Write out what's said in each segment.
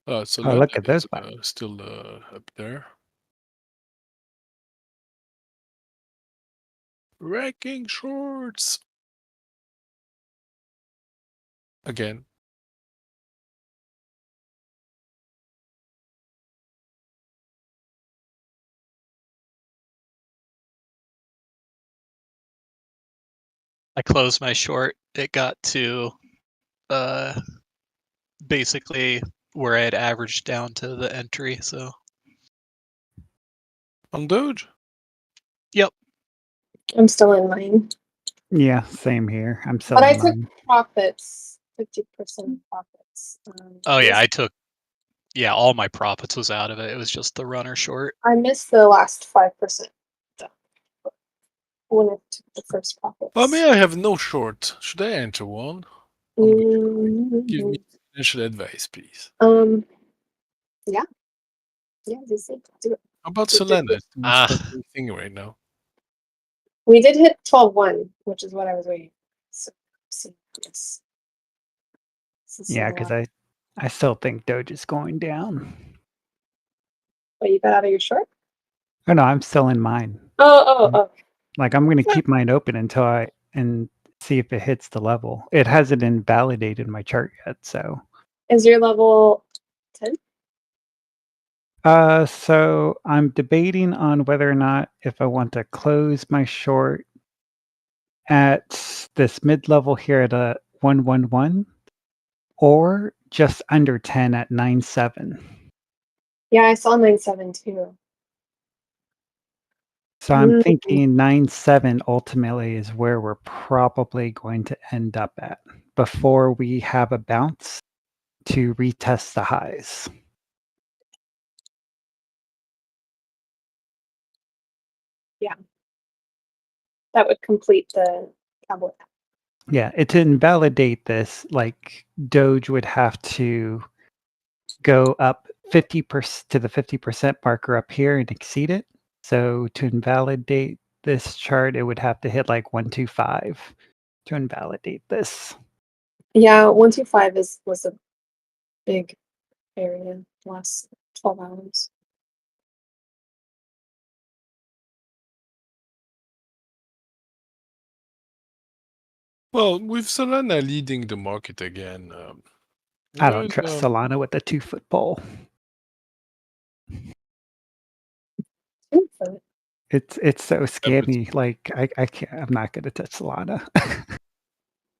So Oh, look at is this one. still up there. Wrecking shorts again. I closed my short. It got to basically where I had averaged down to the entry. So On Doge? yep. I'm still in mine. Yeah, same here. I'm But selling I took mine. profits, 50% profits. Oh yeah, I took all my profits was out of it. It was just the runner short. I missed the last 5% when I took the first profits. I mean, I have no short. Should I enter one? Give me financial advice, please. Yeah. Yeah, do it. How about Solana? It's the most popular thing right now. We did hit 12-1, which is what I was waiting. So, yes. Yeah, because I still think Doge is going down. But you got out of your short? Oh no, I'm still in mine. Oh. Like I'm gonna keep mine open until and see if it hits the level. It hasn't invalidated my chart yet, so. Is your level 10? So I'm debating on whether or not if I want to close my short at this mid-level here at a 111 or just under 10 at 9.7. Yeah, I saw 9.7 too. So I'm thinking 9.7 ultimately is where we're probably going to end up at before we have a bounce to retest the highs. Yeah. That would complete the cowboy. Yeah, to invalidate this, like Doge would have to go up 50% to the 50% marker up here and exceed it. So to invalidate this chart, it would have to hit like 125 to invalidate this. Yeah, 125 was a big area last 12 hours. Well, with Solana leading the market again, I don't trust Solana with a 2-foot pole. It's so scammy. Like I can't. I'm not gonna touch Solana.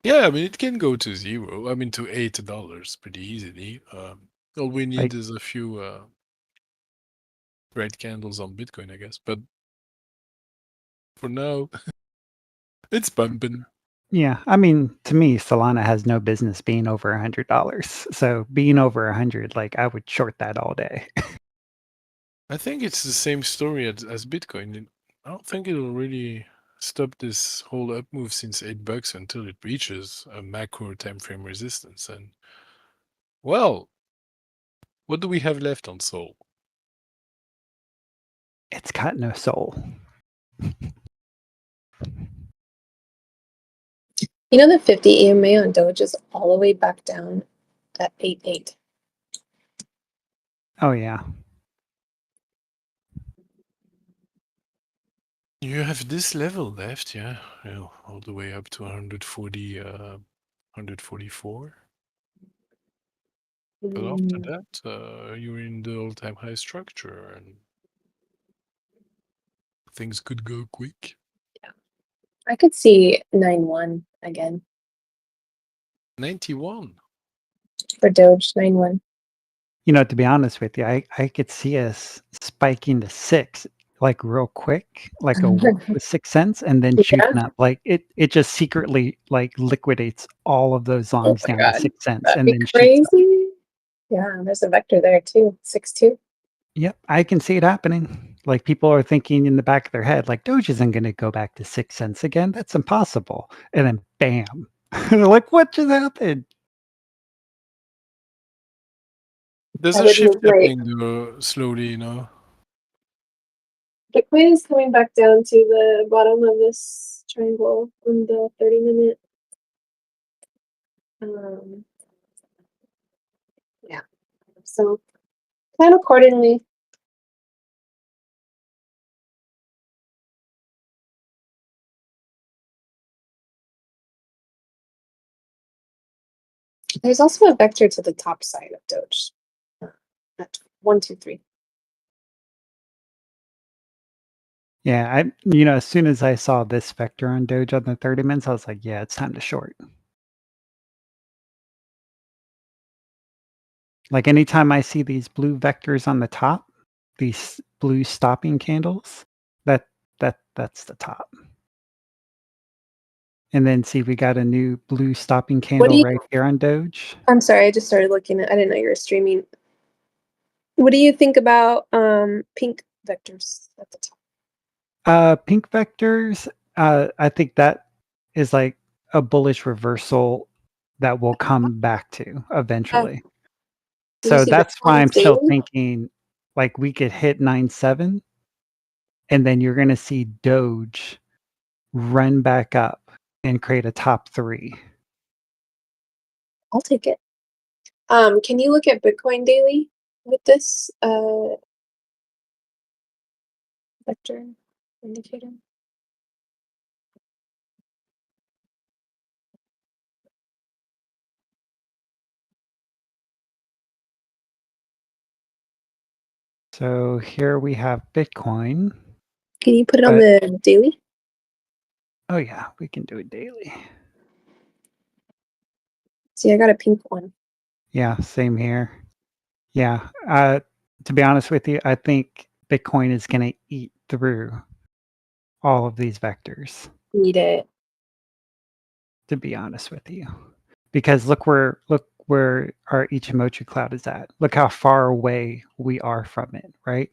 Yeah, I mean it can go to zero. I mean to $8 pretty easily. All we need is a few red candles on Bitcoin, I guess. But for now, it's bumping. Yeah, I mean, to me, Solana has no business being over $100. So being over 100, like I would short that all day. I think it's the same story as Bitcoin. I don't think it'll really stop this whole up move since $8 until it reaches a macro time frame resistance. And well, what do we have left on Sol? It's got no soul. You know the 50 EMA on Doge is all the way back down at 8.8. Oh yeah. You have this level left, yeah, all the way up to 140, 144. But after that, you're in the all-time high structure, and things could go quick. Yeah, I could see 9.1 again. 91 for Doge 9.1. You know, to be honest with you, I could see us spiking to 6 like real quick, like a wolf with 6 cents, and then shooting up. Like it just secretly like liquidates all of those longs down to 6 cents and then shoots up. Yeah, there's a vector there too, 6.2. Yep, I can see it happening. Like people are thinking in the back of their head, like Doge isn't going to go back to 6 cents again. That's impossible. And then bam, they're like, what just happened? There's a shift happening slowly, you know. Bitcoin is coming back down to the bottom of this triangle on the 30-minute. Yeah. So plan accordingly. There's also a vector to the top side of Doge at 1, 2, 3. Yeah, as soon as I saw this vector on Doge on the 30 minutes, I was like, yeah, it's time to short. Like anytime I see these blue vectors on the top, these blue stopping candles, that's the top. And then see, we got a new blue stopping What do candle you? right here on Doge. I'm sorry, I just started looking at. I didn't know you were streaming. What do you think about pink vectors at the top? Pink vectors, I think that is like a bullish reversal that will come back to eventually. Did you So see that's why I'm Bitcoin's still daily? thinking like we could hit 9.7 and then you're going to see Doge run back up and create a top 3. I'll take it. Can you look at Bitcoin daily with this vector indicator? So here we have Bitcoin. Can you put it on But the daily? oh yeah, we can do it daily. See, I got a pink one. Yeah, same here. Yeah, to be honest with you, I think Bitcoin is going to eat through all of these vectors, Need it. to be honest with you. Because look where our Ichimoku cloud is at. Look how far away we are from it, right?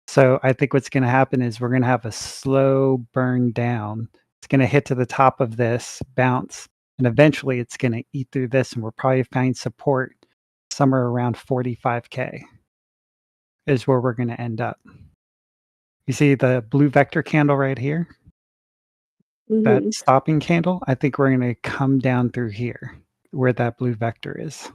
So I think what's going to happen is we're going to have a slow burn down. It's going to hit to the top of this, bounce, and eventually it's going to eat through this, and we'll probably find support somewhere around 45K is where we're going to end up. You see the blue vector candle right here? That Mm-hmm. stopping candle? I think we're going to come down through here where that blue vector is.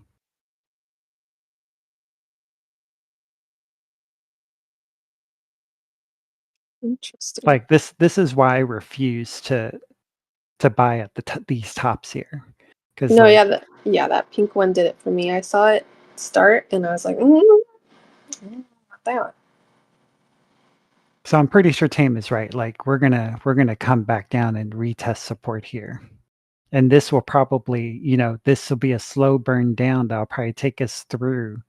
Interesting. Like this is why I refuse to buy at these tops here. Because No, like, that pink one did it for me. I saw it start, and I was like, not that one. so I'm pretty sure Tame is right. Like we're gonna come back down and retest support here. And this will probably, this will be a slow burn down that'll probably take us through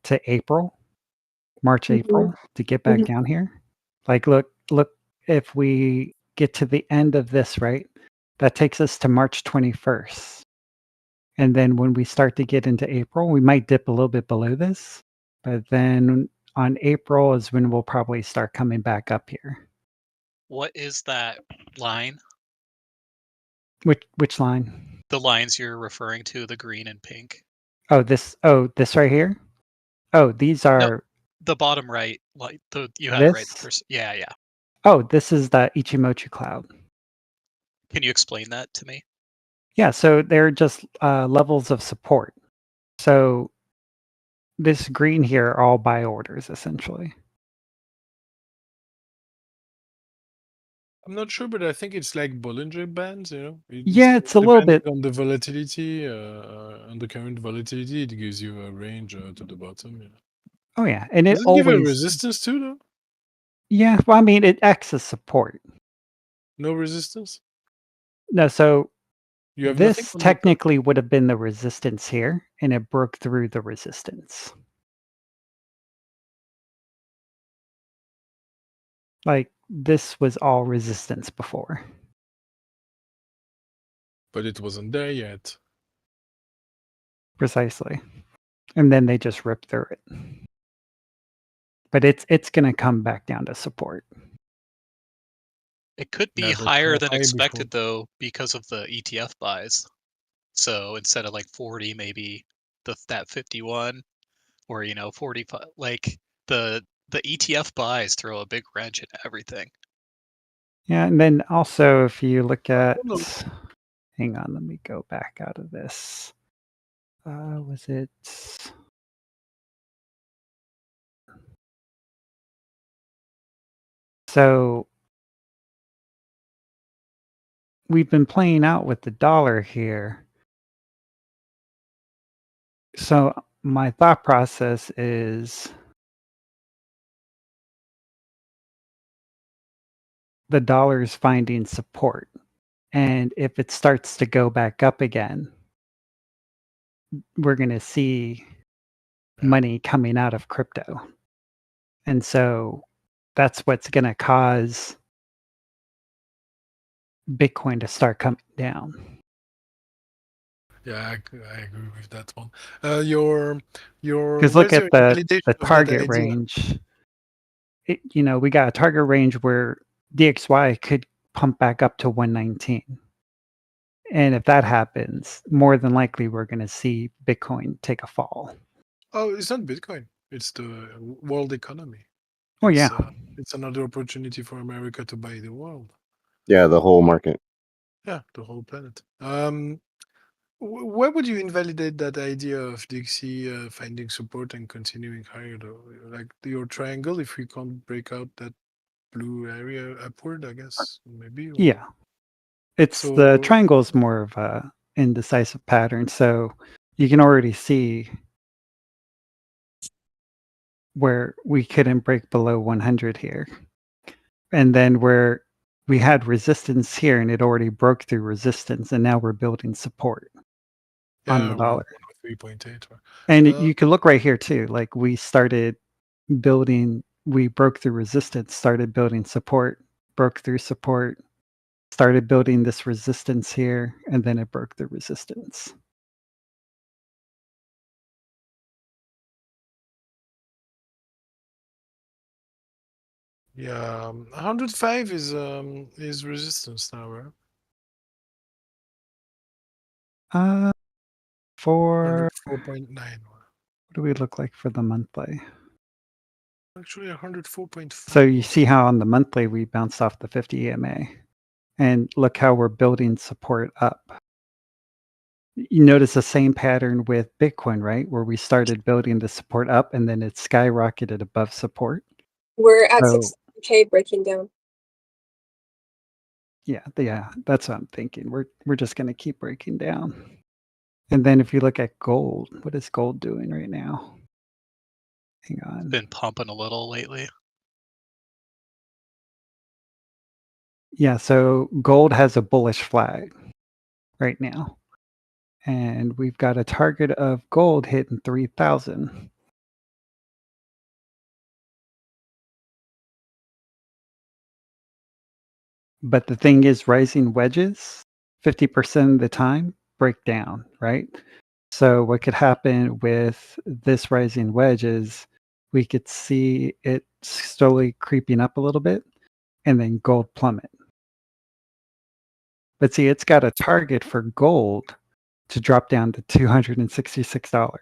to March, Mhm. April to get back Mhm. down here. Like look, if we get to the end of this, right? That takes us to March 21st. And then when we start to get into April, we might dip a little bit below this, but then on April is when we'll probably start coming back up here. What is that line? Which line? The lines you're referring to, the green and pink. Oh, this right here? Oh, these No, are the bottom right, like you had it right the this? first. Yeah, yeah. Oh, this is the Ichimoku cloud. Can you explain that to me? Yeah, so they're just levels of support. So this green here are all buy orders essentially. I'm not sure, but I think it's like Bollinger Bands, Yeah, it's a little depending bit. on the volatility, on the current volatility, it gives you a range to the bottom. Yeah. Oh yeah, and it Does it give a always. resistance too, though? Yeah, well, I mean, it acts as support. No resistance? No, so You have nothing this on the top? technically would have been the resistance here, and it broke through the resistance. Like this was all resistance before. But it wasn't there yet. Precisely. And then they just ripped through it. But it's going to come back down to support. It could be Yeah, that's higher not than high before. expected though because of the ETF buys. So instead of like 40, maybe that 51 or 45, like the ETF buys throw a big wrench in everything. Yeah, and then also if you look at, don't know. hang on, let me go back out of this. Was it? So we've been playing out with the dollar here. So my thought process is the dollar is finding support. And if it starts to go back up again, we're going to see money coming out of crypto. And so that's what's going to cause Bitcoin to start coming down. Yeah, I agree with that one. Your Because look where's your at the validation of that target idea? range. We got a target range where DXY could pump back up to 119. And if that happens, more than likely we're going to see Bitcoin take a fall. Oh, it's not Bitcoin. It's the world economy. Oh, yeah. It's another opportunity for America to buy the world. Yeah, the whole market. Yeah, the whole planet. Where would you invalidate that idea of Dixie finding support and continuing higher, though? Like your triangle, if we can't break out that blue area upward, I guess, maybe? Or... Yeah. It's the triangle is more of a indecisive pattern. So you can already see where we couldn't break below 100 here. And then where we had resistance here and it already broke through resistance, and now we're building support on the dollar. 3.8. And you can look right here too. Like we started building, we broke through resistance, started building support, broke through support, started building this resistance here, and then it broke the resistance. Yeah, 105 is resistance now, right? For 4.9. What do we look like for the monthly? Actually, 104.5. So you see how on the monthly we bounced off the 50 EMA, and look how we're building support up. You notice the same pattern with Bitcoin, right? Where we started building the support up and then it skyrocketed above support. We're at 6K breaking down. Yeah, that's what I'm thinking. We're just going to keep breaking down. And then if you look at gold, what is gold doing right now? Hang on. It's been pumping a little lately. Yeah, so gold has a bullish flag right now. And we've got a target of gold hitting 3,000. But the thing is, rising wedges, 50% of the time, break down, right? So what could happen with this rising wedge is we could see it slowly creeping up a little bit and then gold plummet. But see, it's got a target for gold to drop down to $266.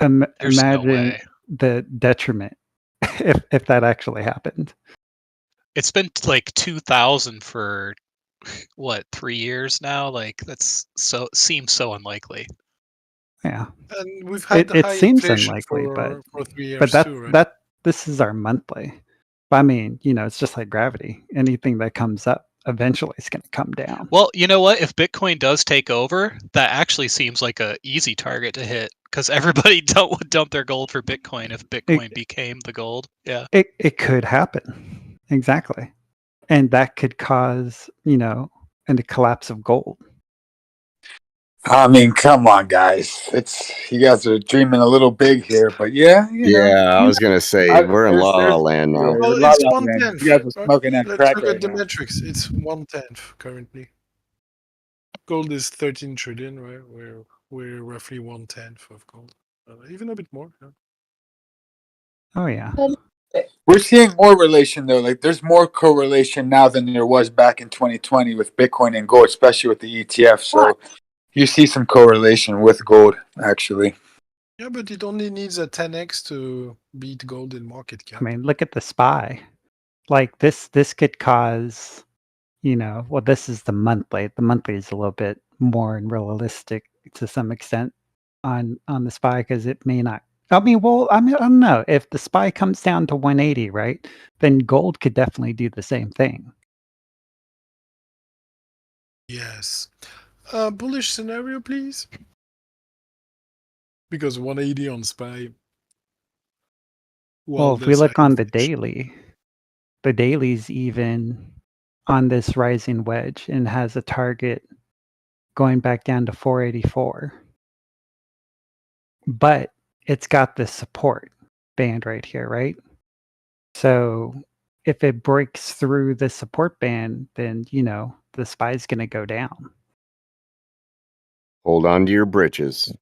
Imagine the detriment if that actually happened. It's been like 2,000 for what, 3 years now? Like seems so unlikely. Yeah, and we've had it high seems inflation unlikely, for 3 years but too, right? this is our monthly. But I mean, it's just like gravity. Anything that comes up eventually is going to come down. Well, you know what? If Bitcoin does take over, that actually seems like a easy target to hit because everybody would dump their gold for Bitcoin if Bitcoin became the gold. Yeah, it could happen. Exactly. And that could cause, a collapse of gold. I mean, come on, guys. You guys are dreaming a little big here, but yeah, I was gonna say we're in la la land now. Well, La it's La 1/10. Land. You guys are smoking that Let's crack look right at the now. metrics. It's 1/10 currently. Gold is 13 trillion, right? We're roughly 1/10 of gold, even a bit more. Yeah. Oh yeah. We're seeing more relation though. Like there's more correlation now than there was back in 2020 with Bitcoin and gold, especially with the ETF. So you see some correlation with gold actually. Yeah, but it only needs a 10x to beat gold in market cap. I mean, look at the SPY. Like this could cause, well, this is the monthly. The monthly is a little bit more realistic to some extent on the SPY because it may not I mean, I don't know. If the SPY comes down to 180, right, then gold could definitely do the same thing. Yes. Bullish scenario, please. Because 180 on SPY. Well, if we look on the daily's even on this rising wedge and has a target going back down to 484. But it's got this support band right here, right? So if it breaks through the support band, then, the SPY's going to go down. Hold on to your britches.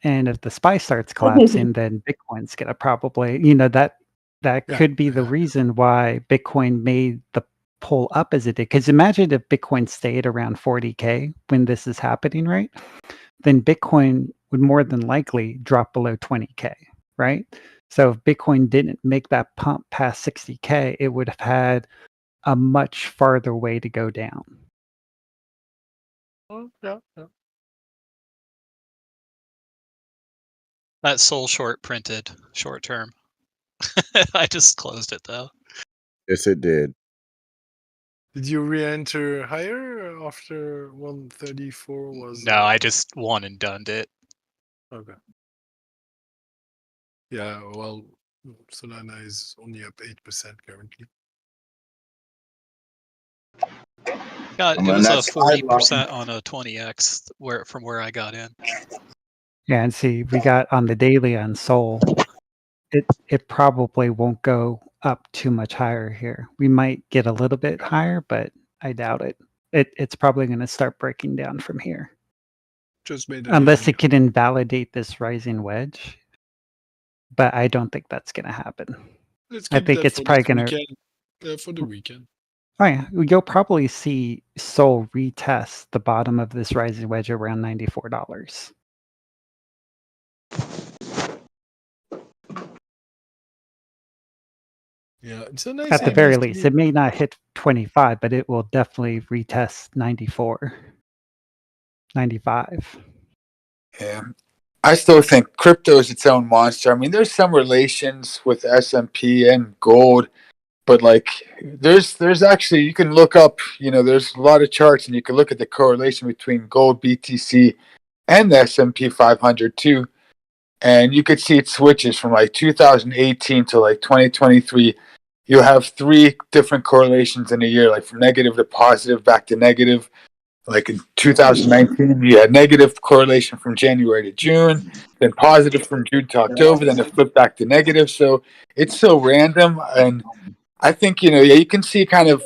And if the SPY starts collapsing, then Bitcoin's going to probably, that Yeah, could be the reason why Bitcoin made the pull up as it did. Because imagine if Bitcoin stayed around 40K when this is happening, right? Then Bitcoin would more than likely drop below 20K, right? So if Bitcoin didn't make that pump past 60K, it would have had a much farther way to go down. yeah. That Sol short printed short term. I just closed it though. Yes, it did. Did you re-enter higher after 134 was? No, I just one and done it. Okay. Yeah, well, Solana is only up 8% currently. God, And it was a that's 40% on a 20x from where I got in. Yeah, and see, we got on the daily on Sol, it probably won't go up too much higher here. We might get a little bit higher, but I doubt it. It's probably going to start breaking down from here. Just made Unless it can invalidate this rising wedge. But I don't think that's going to happen. Let's I keep think that it's for probably this going to. weekend. For the weekend. Oh yeah, you'll probably see Sol retest the bottom of this rising wedge around $94. Yeah, it's a nice. At the it very needs to least, be- it may not hit 25, but it will definitely retest 94, 95. Yeah. I still think crypto is its own monster. I mean, there's some relations with S&P and gold, but like there's actually you can look up, there's a lot of charts and you can look at the correlation between gold, BTC, and the S&P 500 too. And you could see it switches from like 2018 to like 2023. You have three different correlations in a year, like from negative to positive, back to negative. Like in 2019, you had negative correlation from January to June, then positive from June to October, then it flipped back to negative. So it's so random. And I think, you can see kind of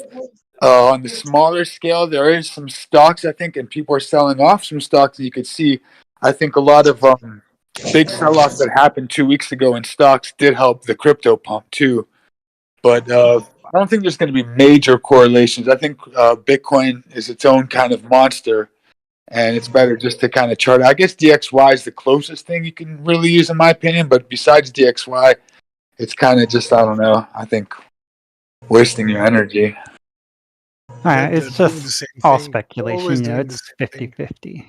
on the smaller scale, there is some stocks, I think, and people are selling off some stocks. And you could see, I think, a lot of big sell offs that happened 2 weeks ago in stocks did help the crypto pump too. But I don't think there's going to be major correlations. I think Bitcoin is its own kind of monster, and it's better just to kind of chart. I guess DXY is the closest thing you can really use, in my opinion. But besides DXY, it's kind of just, I don't know. I think wasting your energy. they're It's doing the just same all thing. They're always speculation. doing the It's same thing. 50-50.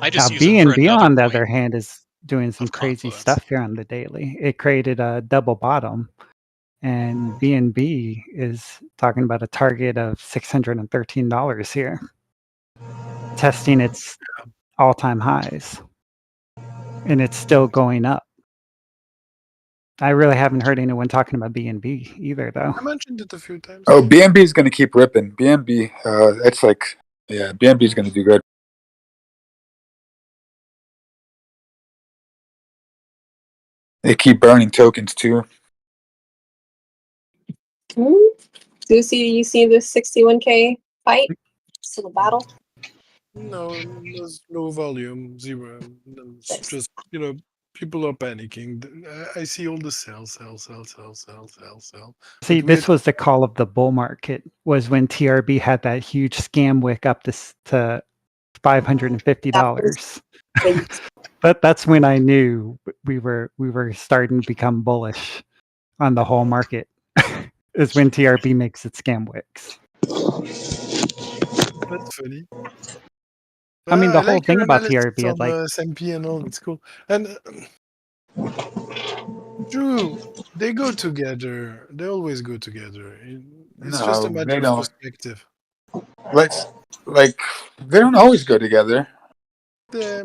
I Now, just use them for BNB, another on the point other hand, is doing some of crazy confluence. stuff here on the daily. It created a double bottom, and BNB is talking about a target of $613 here, testing its all-time highs, and it's still going up. I really haven't heard anyone talking about BNB either, though. I mentioned it a few times. Oh, BNB is going to keep ripping. BNB, it's like, yeah, BNB is going to do good. They keep burning tokens too. Do you see this 61K fight? Still a battle? No, there's no volume, zero. It's just, people are panicking. I see all the sell. See, But this was the call of the bull market, was when TRB had that huge scam wick up to $550. But that's when I knew we were starting to become bullish on the whole market. Is when TRB makes its scam wicks. That's funny. I mean, the I whole like thing your about analysis TRB, of S&P and all. It's cool. And Drew, they go together. They always go together. It's just a No, matter they of don't. perspective. Let's like they don't always go together. They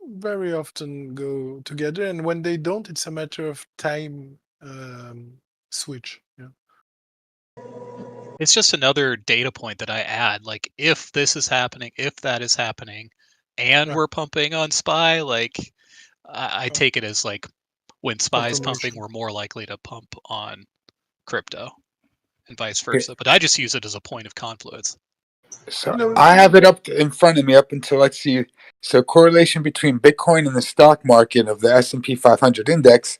very often go together, and when they don't, it's a matter of time switch. Yeah. It's just another data point that I add. Like, if this is happening, if that is happening, and Yeah. we're pumping on SPY, like, I take it as like when SPY is pumping, Confirmation. we're more likely to pump on crypto, and vice Okay. versa. But I just use it as a point of confluence. So No. I have it up in front of me up until let's see. So correlation between Bitcoin and the stock market of the S&P 500 index.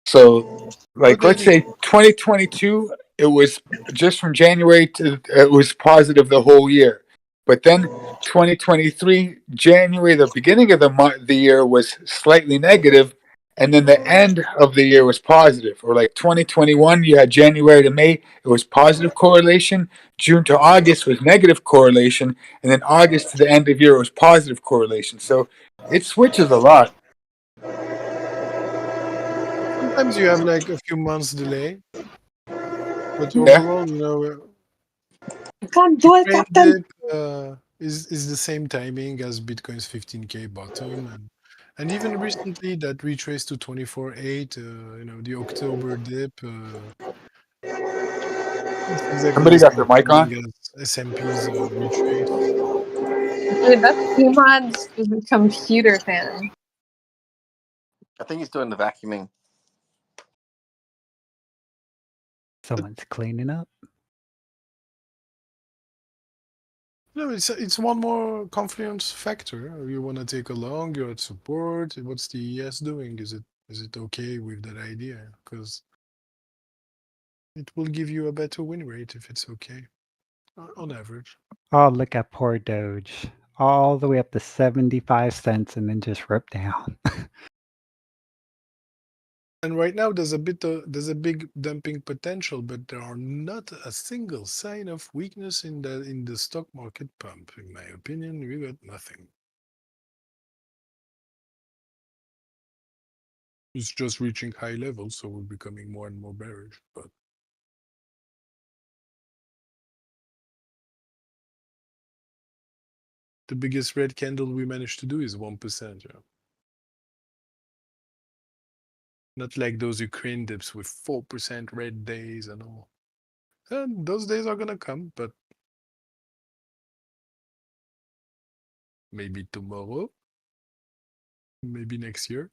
So like Okay. let's say 2022, it was just from January to it was positive the whole year. But then 2023 January, the beginning of the year was slightly negative, and then the end of the year was positive. Or like 2021, you had January to May, it was positive correlation. June to August was negative correlation, and then August to the end of year was positive correlation. So it switches a lot. Sometimes you have like a few months delay, but Yeah. overall, Come do it, Ukraine Captain. dip is the same timing as Bitcoin's 15K bottom, and even recently that retraced to 24.8. The October dip. It's exactly Somebody the got their same mic on. timing as S&P's retrace. Dude, that's Human's computer fan. I think he's doing the vacuuming. someone's cleaning up. No, it's one more confluence factor. You want to take a long, you're at support. What's the ES doing? Is it okay with that idea? Because it will give you a better win rate if it's okay, on average. Oh, look at poor Doge. All the way up to 75 cents and then just rip down. And right now there's a big dumping potential, but there are not a single sign of weakness in the stock market pump. In my opinion, we got nothing. It's just reaching high levels, so we're becoming more and more bearish. But the biggest red candle we managed to do is 1%. Yeah. Not like those Ukraine dips with 4% red days and all. And those days are gonna come, but maybe tomorrow, maybe next year.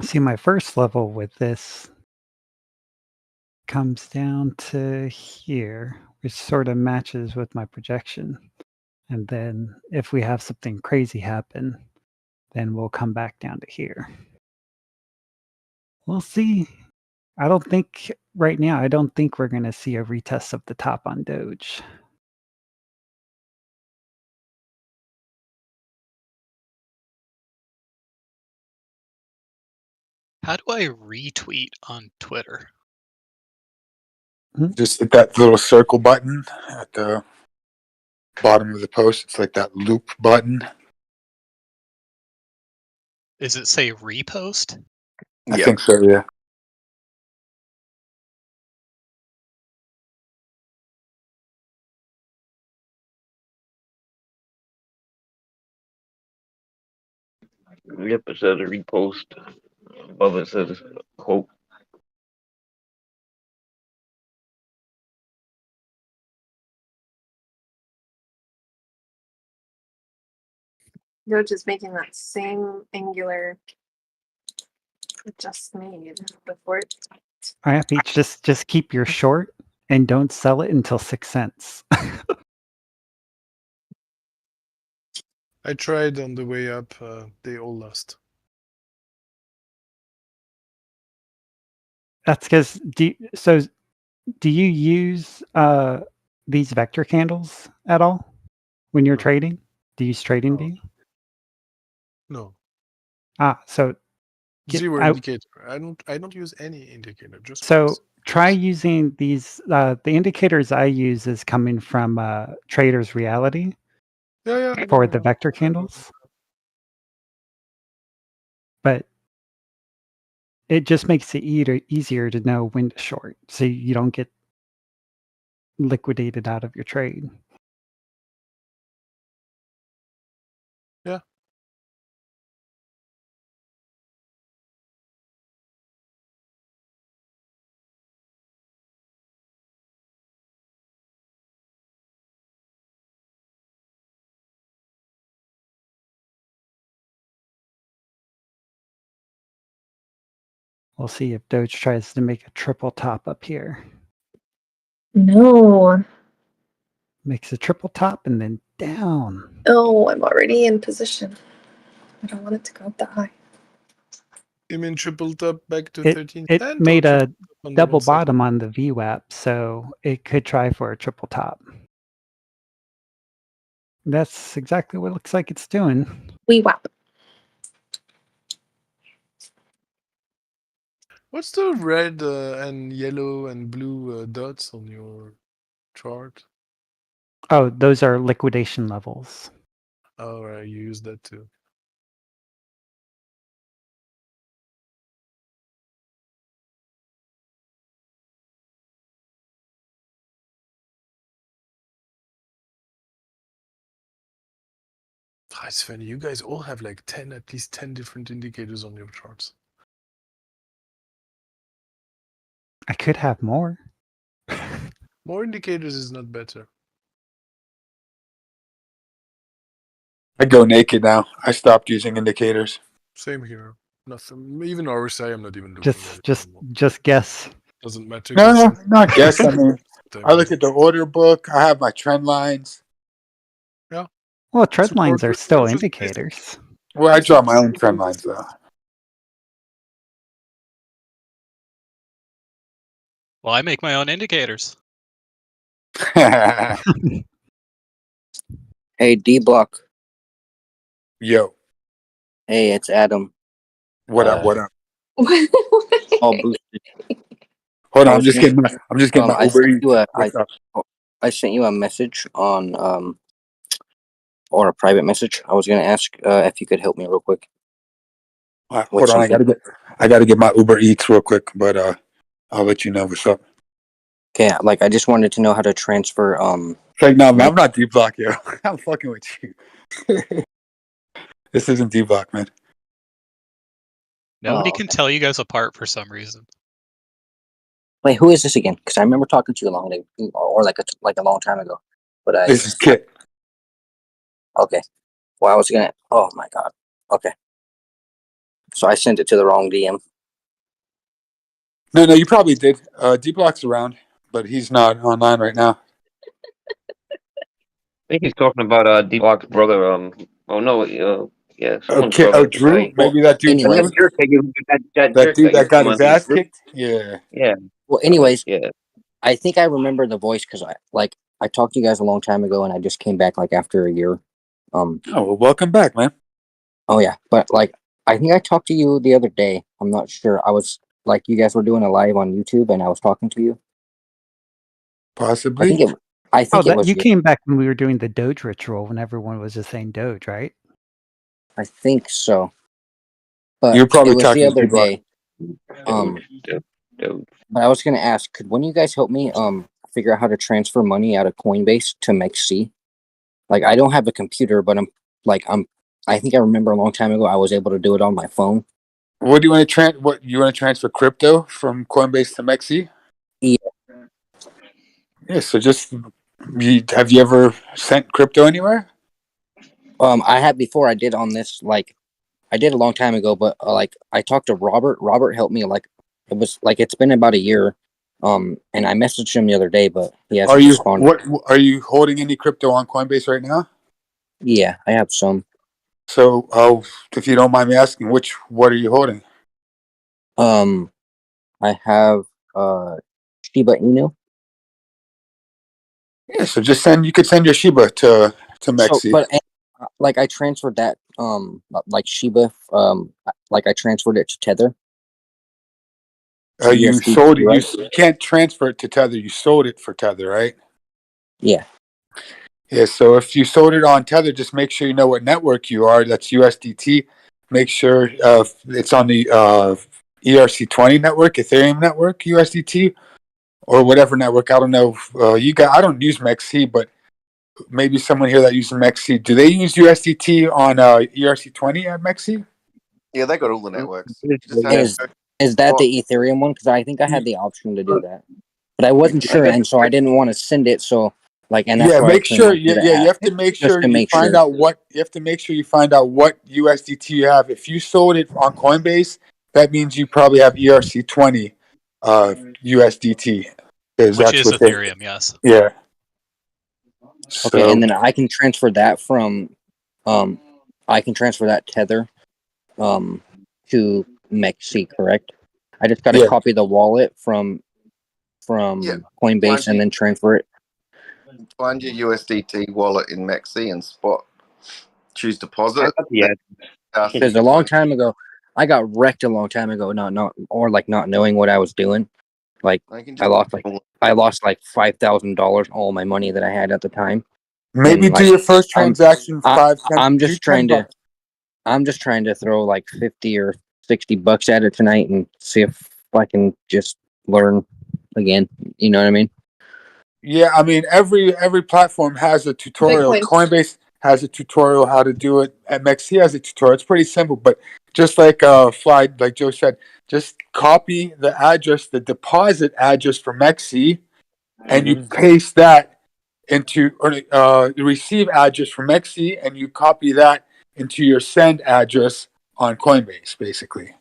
See, my first level with this comes down to here, which sort of matches with my projection. And then if we have something crazy happen, then we'll come back down to here. We'll see. I don't think right now, I don't think we're going to see a retest of the top on Doge. How do I retweet on Twitter? Just hit that little circle button at the bottom of the post. It's like that loop button. Does it say repost? I Yeah. think so, yeah. Yep, it says a repost. Above it says quote. You're just making that same angular it just made before it. All right, Peach, just keep your short and don't sell it until 6 cents. I tried on the way up. They all lost. That's because do you use these vector candles at all when you're No. trading? Do you use trading No. view? No. So Zero I- indicator. I don't use any indicator. Just so price. try using these. The indicators I use is coming from Trader's Reality. Yeah. for the vector candles. But it just makes it easier to know when to short, so you don't get liquidated out of your trade. Yeah. We'll see if Doge tries to make a triple top up here. No. Makes a triple top and then down. Oh, I'm already in position. I don't want it to go up that high. You mean triple top back to It 13 it cent? made a On double 1 second? bottom on the VWAP, so it could try for a triple top. That's exactly what it looks like it's doing. We whap. What's the red and yellow and blue dots on your chart? Oh, those are liquidation levels. Oh, right, you use that too. Ah, it's funny. You guys all have like at least 10 different indicators on your charts. I could have more. More indicators is not better. I go naked now. I stopped using indicators. Same here. Nothing. Even RSI, I'm not even looking at it anymore. Just guess. Doesn't matter. No, not guess. I mean, Damn I look it. at the order book. I have my trend lines. Well, trend Support lines are still resistance, indicators. Well, I draw my own trend lines though. Well, I make my own indicators. Hey, D Block. Yo, Hey, it's Adam. what up? What up? All boosted. Hold I on, I'm was just gonna- getting my I Uber sent Eats. you a What's up? I sent you a message on or a private message. I was gonna ask if you could help me real quick. Hold on, something. I gotta get my Uber Eats real quick, but I'll let you know what's up. Okay, like I just wanted to know how to transfer It's like, no, man, I'm not D Block, yo. I'm fucking with you. This isn't D Block, man. Nobody Oh, can tell you guys apart for some reason. wait, who is this again? Because I remember talking to you like a long time ago. But This is Kit. okay. Well, I was gonna. Oh my god. Okay. So I sent it to the wrong DM. No, you probably did. D Block's around, but he's not online right now. I think he's talking about D Block's brother. Oh no, yeah, someone's Okay, brother. Drew? Like, Maybe that dude Anyway. Drew? That That jerk dude that got come his on ass Drew. kicked? Yeah. Yeah. Well, anyways, Yeah. I think I remember the voice because I talked to you guys a long time ago, and I just came back like after a year. Oh, well, welcome back, man. Oh yeah, but like I think I talked to you the other day. I'm not sure. I was like you guys were doing a live on YouTube, and I was talking to you. Possibly. I think it was you came back when we were doing the Doge ritual when everyone was just saying Doge, right? I think so. But You're probably it was the talking to other D-Block. day. But I was gonna ask, could one of you guys help me figure out how to transfer money out of Coinbase to MEXC? Like I don't have a computer, but I think I remember a long time ago I was able to do it on my phone. What do you want to What you want to transfer crypto from Coinbase to MEXC? Yeah. Yeah. So have you ever sent crypto anywhere? I had before. I did on this I did a long time ago, but I talked to Robert. Robert helped me. Like it was like it's been about a year. And I messaged him the other day, but he hasn't responded. What are you holding any crypto on Coinbase right now? Yeah, I have some. So, if you don't mind me asking, what are you holding? I have Shiba Inu. Yeah, so you could send your Shiba to So, MEXC. but like I transferred that like Shiba like I transferred it to Tether. You USDT, sold it. right? You can't transfer it to Tether. You sold it for Tether, right? Yeah. Yeah, so if you sold it on Tether, just make sure you know what network you are. That's USDT. Make sure it's on the ERC20 network, Ethereum network, USDT, or whatever network. I don't know. I don't use MEXC, but maybe someone here that uses MEXC. Do they use USDT on ERC20 at MEXC? Yeah, they got all the networks. You just have Is to is that go- the Ethereum one? Because I think I had the option to do that, but I wasn't sure, and so I didn't want to send it. So and that's Yeah, why I make couldn't sure. do the Yeah, you app, have to make just sure to you make find sure. out what you have to make sure you find out what USDT you have. If you sold it on Coinbase, that means you probably have ERC20 USDT because Which that's is what they. Ethereum, yes. Yeah. Okay, and So then I can transfer that from, I can transfer that Tether, to MEXC, correct? I just got to yeah, copy the wallet from Yeah. Coinbase and then transfer it. find your USDT wallet in Maxi and spot. Choose I deposit. got the ad. Because a long time ago, I got wrecked a long time ago, not knowing what I was doing. Like I can I lost like $5,000, all my money that I had at the time. maybe And do like your first I'm, transaction I, 5, 10. I'm Do just 10 trying to, bucks. I'm just trying to throw like 50 or 60 bucks at it tonight and see if I can just learn again. You know what I mean? Yeah, I mean every platform has a tutorial. Bitcoin. Coinbase has a tutorial how to do it. MXC has a tutorial. It's pretty simple, but just like Fly, like Joe said, just copy the address, the deposit address from MXC, and you paste that into or the receive address from MXC, and you copy that into your send address on Coinbase, basically.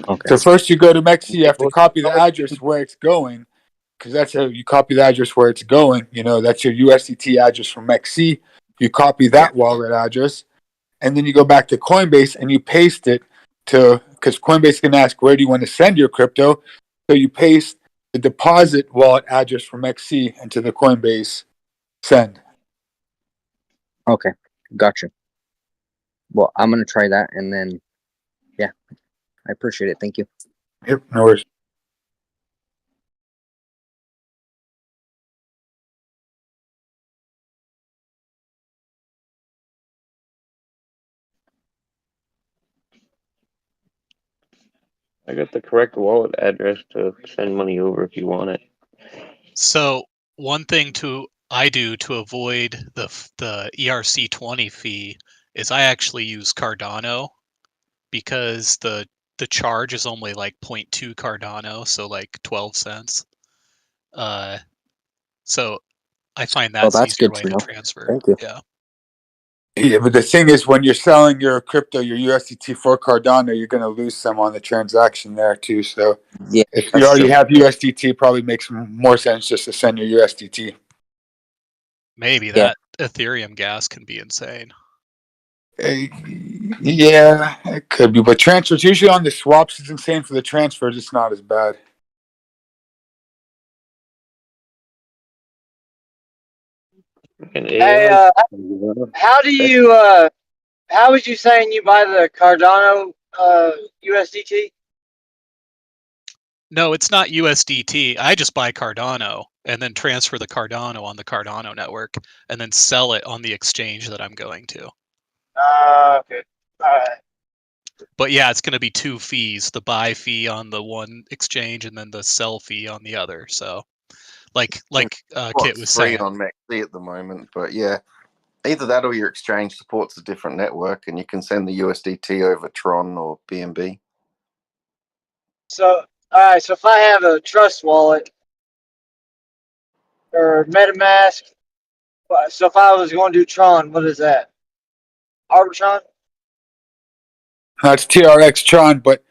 Okay. So first you go to MXC, you have to copy the address where it's going. Because that's how you copy the address where it's going. You know, that's your USDT address from XC. You copy that wallet address, and then you go back to Coinbase and you paste it to, because Coinbase can ask, where do you want to send your crypto? So you paste the deposit wallet address from XC into the Coinbase send. Okay. Gotcha. Well, I'm going to try that. And then, yeah, I appreciate it. Thank you. Yep, no worries. I got the correct wallet address to send money over if you want it. So one thing I do to avoid the ERC20 fee is I actually use Cardano because the charge is only like 0.2 Cardano, so like 12 cents. So I find Well, that's the that's easier good way to to know. transfer. Thank you. Yeah. Yeah, but the thing is, when you're selling your crypto, your USDT for Cardano, you're going to lose some on the transaction there too. So Yeah, if you that's already true. have USDT, it probably makes more sense just to send your USDT. Maybe Yeah. that Ethereum gas can be insane. Yeah, it could be, but transfers usually on the swaps is insane. For the transfers, it's not as bad. Hey, how do you how was you saying you buy the Cardano USDT? No, it's not USDT. I just buy Cardano and then transfer the Cardano on the Cardano network and then sell it on the exchange that I'm going to. Okay. All right. But yeah, it's going to be two fees, the buy fee on the one exchange and then the sell fee on the other. So like Kit was free saying. on Maxi at the moment, but yeah, either that or your exchange supports a different network, and you can send the USDT over Tron or BNB. So, all right. So if I have a Trust wallet or MetaMask, so if I was going to do Tron, what is that? Arbitron? That's TRX Tron, but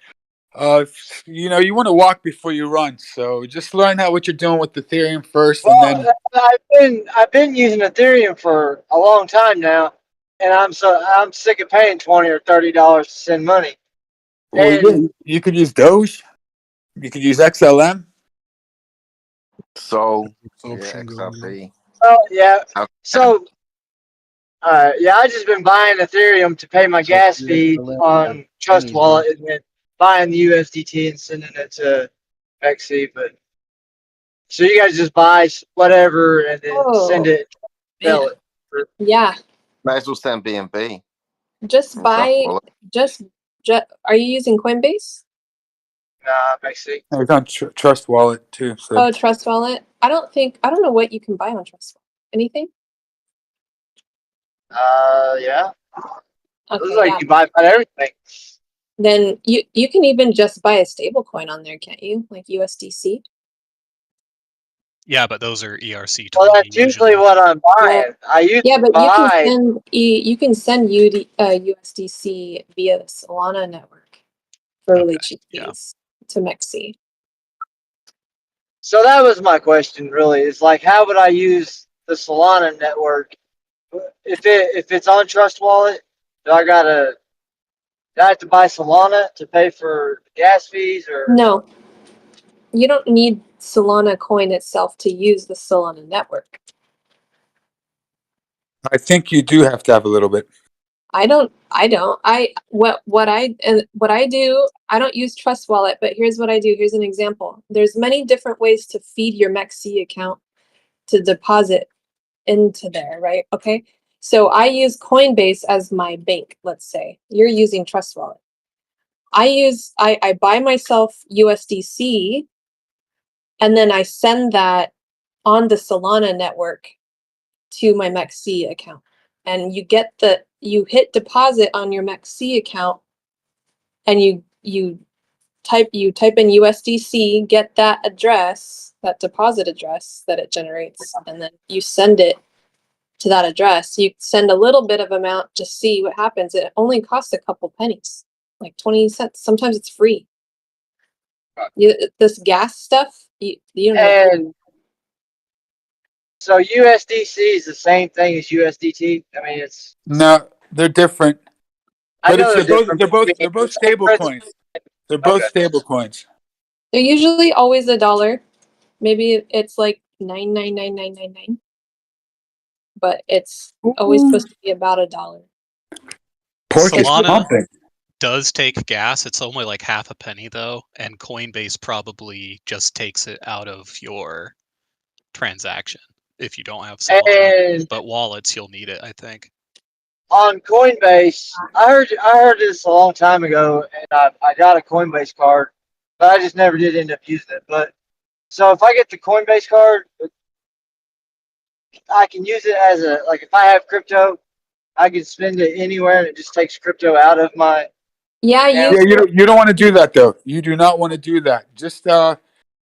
you know, you want to walk before you run. So just learn what you're doing with Ethereum first, and then I've been using Ethereum for a long time now, and I'm sick of paying $20 or $30 to send money. well, you could use Doge, you could use XLM. So yeah, Option going on. XRP. Oh yeah. So yeah, I just been buying Ethereum to pay my gas fee on Trust Wallet, and then buying the USDT and sending it to XC. But So you guys just buy whatever and then send it, sell it. Yeah. Might as well send BNB. Just and buy. Wallet. Just. Are you using Coinbase? Makes sense. It's on Trust Wallet too. So. Oh, Trust Wallet. I don't know what you can buy on Trust Wallet. Anything? Yeah. Okay, Looks like yeah. you buy about everything. Then you can even just buy a stable coin on there, can't you? Like USDC. Yeah, but those are ERC20. Well, that's usually what I'm buying. I used Yeah, to but buy. you can send USDC via the Solana network for really cheap fees to Mexi. So that was my question, really. Is like, how would I use the Solana network if it's on Trust Wallet? Do I have to buy Solana to pay for gas fees or? No, you don't need Solana coin itself to use the Solana network. I think you do have to have a little bit. I don't. What I do, I don't use Trust Wallet, but here's what I do. Here's an example. There's many different ways to feed your Mexi account to deposit into there, right? Okay. So I use Coinbase as my bank, let's say. You're using Trust Wallet. I buy myself USDC and then I send that on the Solana network to my Mexi account. And you hit deposit on your Mexi account and you type in USDC, get that address, that deposit address that it generates, and then you send it to that address. You send a little bit of amount to see what happens. It only costs a couple pennies, like 20 cents. Sometimes it's free. This gas stuff, you don't know. And so USDC is the same thing as USDT. I mean, it's No, they're different. I But know they're both stable coins. They're both stable coins. They're usually always $1. Maybe it's like 9999999, but it's always supposed to be about $1. Pork is Solana pumping. does take gas. It's only like half a penny though, and Coinbase probably just takes it out of your transaction if you don't have Solana. And But wallets, you'll need it, I think. on Coinbase, I heard this a long time ago, and I got a Coinbase card, but I just never did end up using it. But so if I get the Coinbase card, I can use it as if I have crypto, I can spend it anywhere, and it just takes crypto out of my. Yeah, You don't want to do that though. You do not want to do that. Just set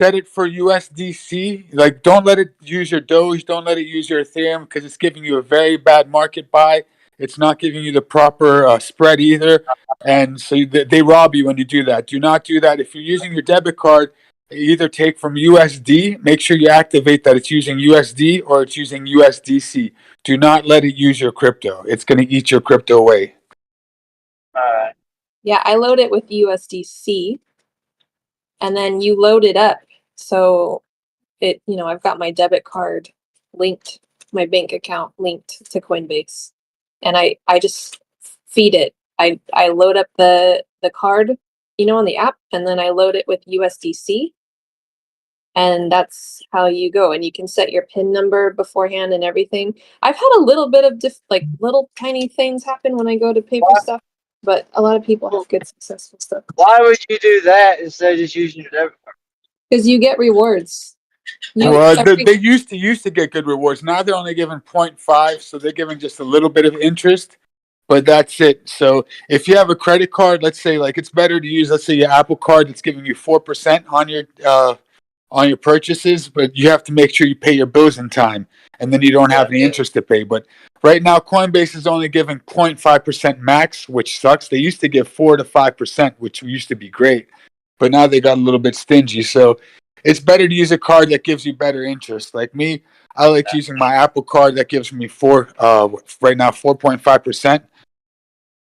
it for USDC. Like, don't let it use your Doge. Don't let it use your Ethereum because it's giving you a very bad market buy. It's not giving you the proper spread either, and so they rob you when you do that. Do not do that. If you're using your debit card, either take from USD. Make sure you activate that it's using USD or it's using USDC. Do not let it use your crypto. It's going to eat your crypto away. Yeah, I load it with USDC, and then you load it up. So I've got my debit card linked, my bank account linked to Coinbase, and I just feed it. I load up the card, on the app, and then I load it with USDC, and that's how you go. And you can set your PIN number beforehand and everything. I've had a little bit of little tiny things happen when I go to pay for stuff, but a lot of people have good successful stuff. Why would you do that instead of just using your debit card? Because you get rewards. They used to get good rewards. Now they're only giving 0.5, so they're giving just a little bit of interest, but that's it. So if you have a credit card, let's say it's better to use, let's say, your Apple card that's giving you 4% on your purchases, but you have to make sure you pay your bills in time, and then you don't have any interest to pay. But right now, Coinbase is only giving 0.5% max, which sucks. They used to give 4 to 5%, which used to be great, but now they got a little bit stingy. So it's better to use a card that gives you better interest. Like me, I like using my Apple card that gives me right now 4.5%.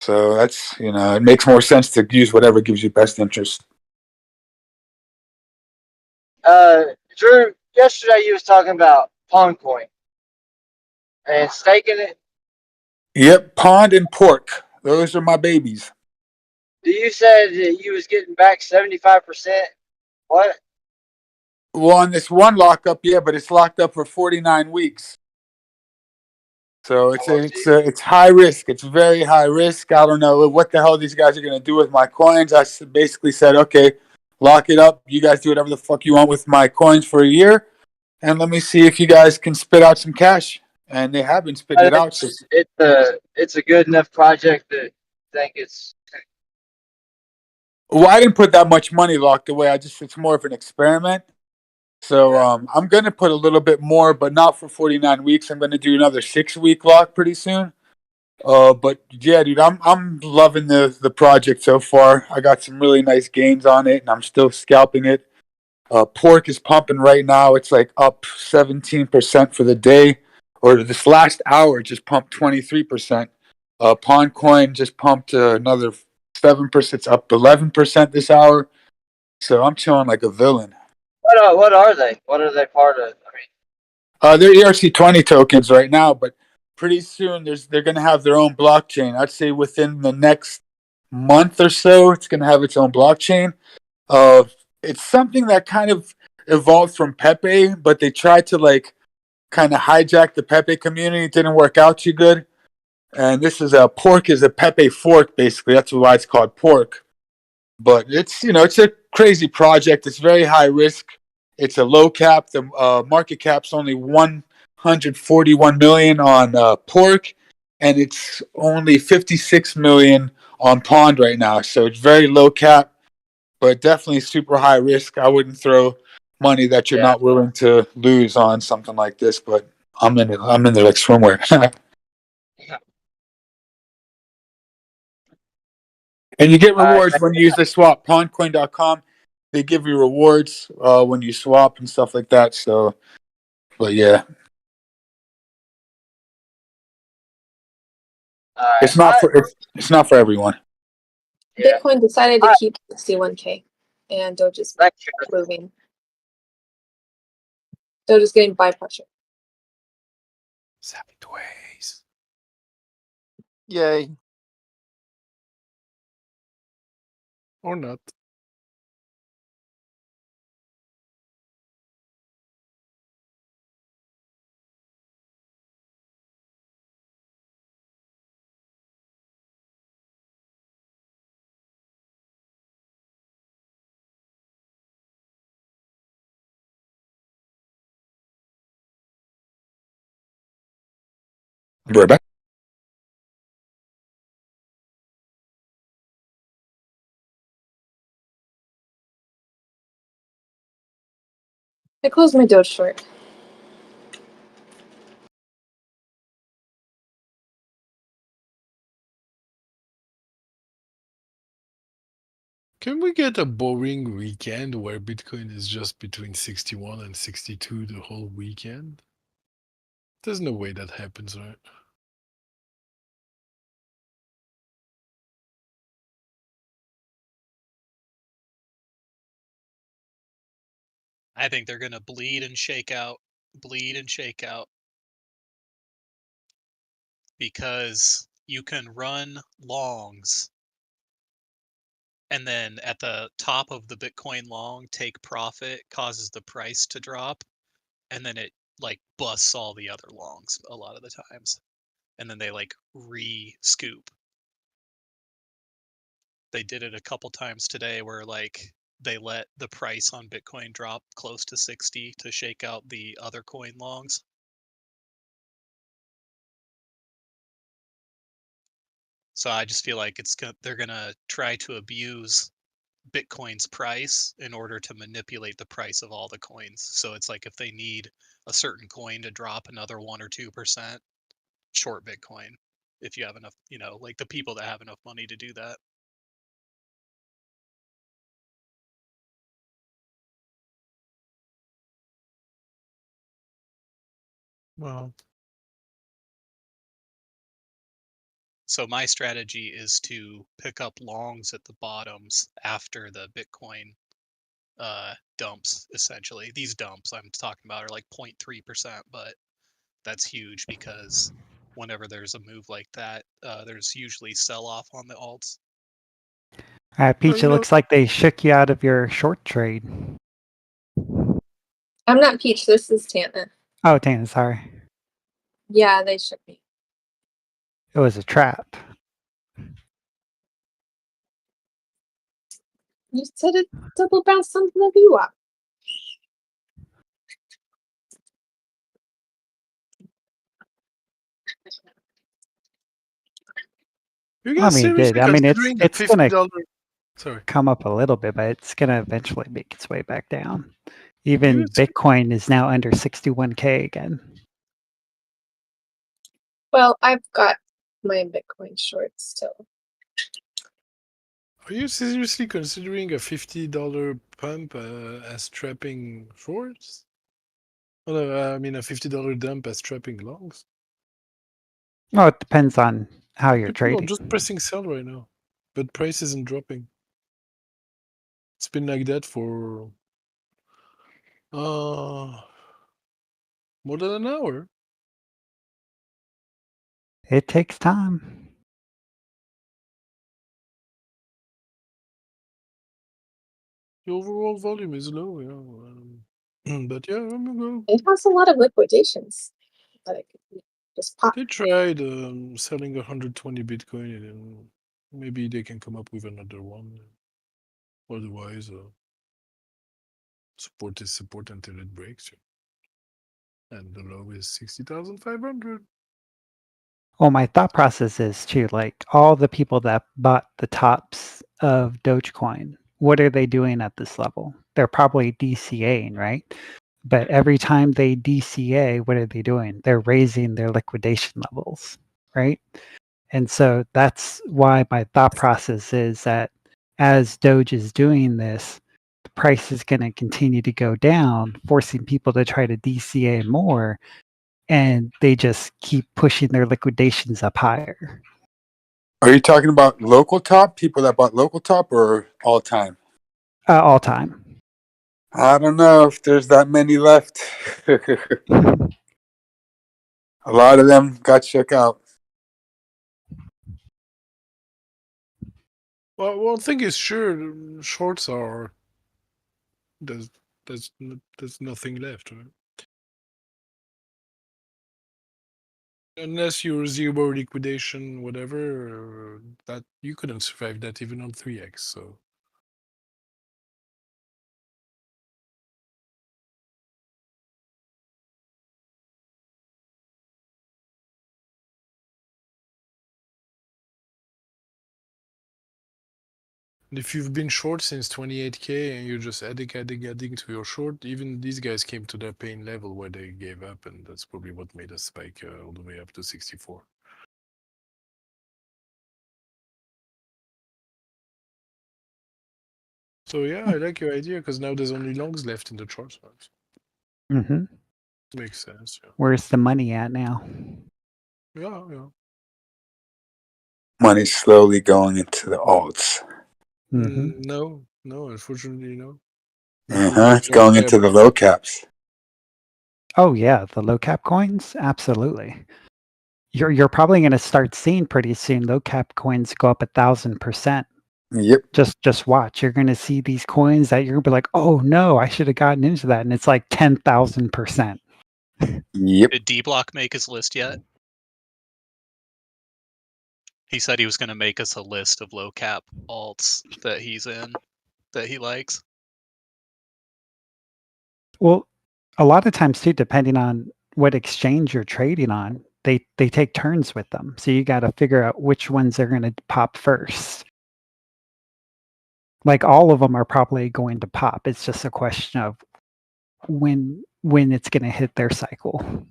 So that's it makes more sense to use whatever gives you best interest. Drew, yesterday you was talking about Pondcoin and staking it. Yep, pond and pork. Those are my babies. You said that you was getting back 75%. What? Well, on this one lockup, yeah, but it's locked up for 49 weeks. So it's high risk. It's very high risk. I don't know what the hell these guys are gonna do with my coins. I basically said, okay, lock it up. You guys do whatever the fuck you want with my coins for a year, and let me see if you guys can spit out some cash. And they have been spitting it out. So, It's a good enough project that I think it's. well, I didn't put that much money locked away. It's more of an experiment. So I'm gonna put a little bit more, but not for 49 weeks. I'm gonna do another 6-week lock pretty soon. But yeah, dude, I'm loving the project so far. I got some really nice gains on it, and I'm still scalping it. Pork is pumping right now. It's like up 17% for the day, or this last hour just pumped 23%. Pawn coin just pumped another 7%. It's up 11% this hour. So I'm chilling like a villain. What are they? What are they part of? I mean, They're ERC20 tokens right now, but pretty soon they're going to have their own blockchain. I'd say within the next month or so, it's going to have its own blockchain. It's something that kind of evolved from Pepe, but they tried to like kind of hijack the Pepe community. It didn't work out too good. And this is Pork is a Pepe fork, basically. That's why it's called Pork. But it's it's a crazy project. It's very high risk. It's a low cap. The market cap's only 141 million on Pork, and it's only 56 million on Pond right now. So it's very low cap, but definitely super high risk. I wouldn't throw money that you're not willing to lose on something like this. But I'm in it. I'm in there like swimwear. And you get rewards when you use the swap. Pondcoin.com, they give you rewards when you swap and stuff like that. So, but yeah, it's not for everyone. Yeah. Bitcoin decided to keep 61K, and Doge is moving. Doge is getting buy pressure. Sideways. Yay. Or not. We're back. I closed my Doge short. Can we get a boring weekend where Bitcoin is just between 61 and 62 the whole weekend? There's no way that happens, right? I think they're gonna bleed and shake out, because you can run longs and then at the top of the Bitcoin long take profit, causes the price to drop, and then it like busts all the other longs a lot of the times, and then they like re-scoop. They did it a couple times today where like they let the price on Bitcoin drop close to 60 to shake out the other coin longs. So I just feel like they're gonna try to abuse Bitcoin's price in order to manipulate the price of all the coins. So it's like if they need a certain coin to drop another 1 or 2%, short Bitcoin. If you have enough, like the people that have enough money to do that. Well, so my strategy is to pick up longs at the bottoms after the Bitcoin dumps, essentially. These dumps I'm talking about are like 0.3%, but that's huge because whenever there's a move like that, there's usually sell-off on the alts. Peach, it looks like they shook you out of your short trade. I'm not Peach. This is Tana. Oh, Tana, sorry. Yeah, they should be. It was a trap. You said it double bounce something of you up. You I guys mean, it seriously did. I mean, considering the it's gonna $50? Sorry. come up a little bit, but it's gonna eventually make its way back down. Even You Bitcoin is now under 61K again. Well, I've got my Bitcoin shorts still. Are you seriously considering a $50 pump as trapping shorts? Oh, no, I mean a $50 dump as trapping longs? Well, it depends on how you're People are trading. just pressing sell right now, but price isn't dropping. It's been like that for more than an hour. It takes time. The overall volume is low, but yeah, I'm gonna go. It has a lot of liquidations that it could just pop. They tried selling 120 Bitcoin, and maybe they can come up with another one. Otherwise, support is support until it breaks. And the low is 60,500. Well, my thought process is too, like all the people that bought the tops of Dogecoin, what are they doing at this level? They're probably DCAing, right? But every time they DCA, what are they doing? They're raising their liquidation levels, right? And so that's why my thought process is that as Doge is doing this, the price is going to continue to go down, forcing people to try to DCA more, and they just keep pushing their liquidations up higher. Are you talking about local top, people that bought local top, or all time? All time. I don't know if there's that many left. A lot of them got shook out. Well, one thing is sure, shorts are there's there's nothing left, right? Unless you're zero liquidation, whatever, that you couldn't survive that even on 3x. So and if you've been short since 28K and you're just adding to your short, even these guys came to their pain level where they gave up, and that's probably what made us spike all the way up to 64. So yeah, I like your idea because now there's only longs left in the chart. Mm-hmm. Makes sense. Yeah. Where's the money at now? Yeah. Money's slowly going into the alts. Mm-hmm. No, unfortunately, no. It's going into the low caps. Oh yeah, the low cap coins, absolutely. You're probably going to start seeing pretty soon low cap coins go up 1,000%. Yep. Just watch. You're going to see these coins that you're going to be like, oh no, I should have gotten into that, and it's like 10,000%. Yep. Did D Block make his list yet? He said he was going to make us a list of low cap alts that he's in, that he likes. Well, a lot of times too, depending on what exchange you're trading on, they take turns with them. So you got to figure out which ones are going to pop first. Like all of them are probably going to pop. It's just a question of when it's going to hit their cycle.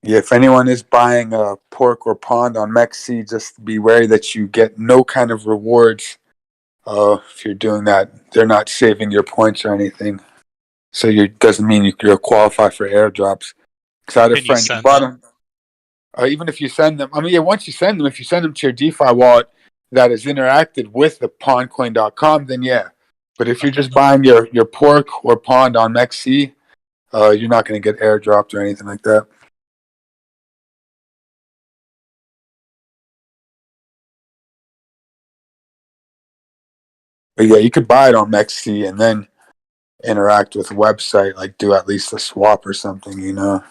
Yeah, if anyone is buying a pork or pond on MEXC, just be wary that you get no kind of rewards. If you're doing that, they're not saving your points or anything. So it doesn't mean you'll qualify for airdrops. Because I had a Can you friend who send bought them? them. Even if you send them, once you send them, if you send them to your DeFi wallet that is interacted with the pondcoin.com, then yeah. But if you're just buying your pork or pond on MEXC, you're not going to get airdropped or anything like that. But yeah, you could buy it on MEXC and then interact with the website, like do at least a swap or something, you know.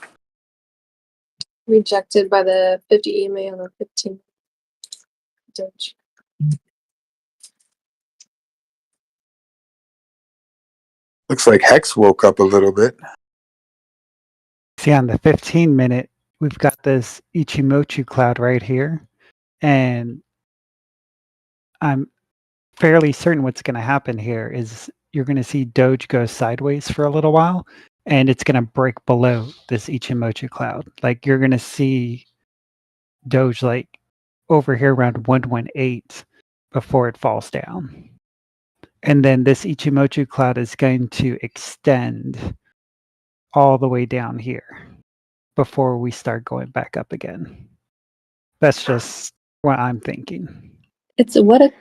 Rejected by the 50 email on the 15. Doge. Looks like Hex woke up a little bit. See, on the 15-minute, we've got this Ichimoku cloud right here, and I'm fairly certain what's going to happen here is you're going to see Doge go sideways for a little while, and it's going to break below this Ichimoku cloud. Like you're going to see Doge like over here around 118 before it falls down. And then this Ichimoku cloud is going to extend all the way down here before we start going back up again. That's just what I'm thinking. It's a what?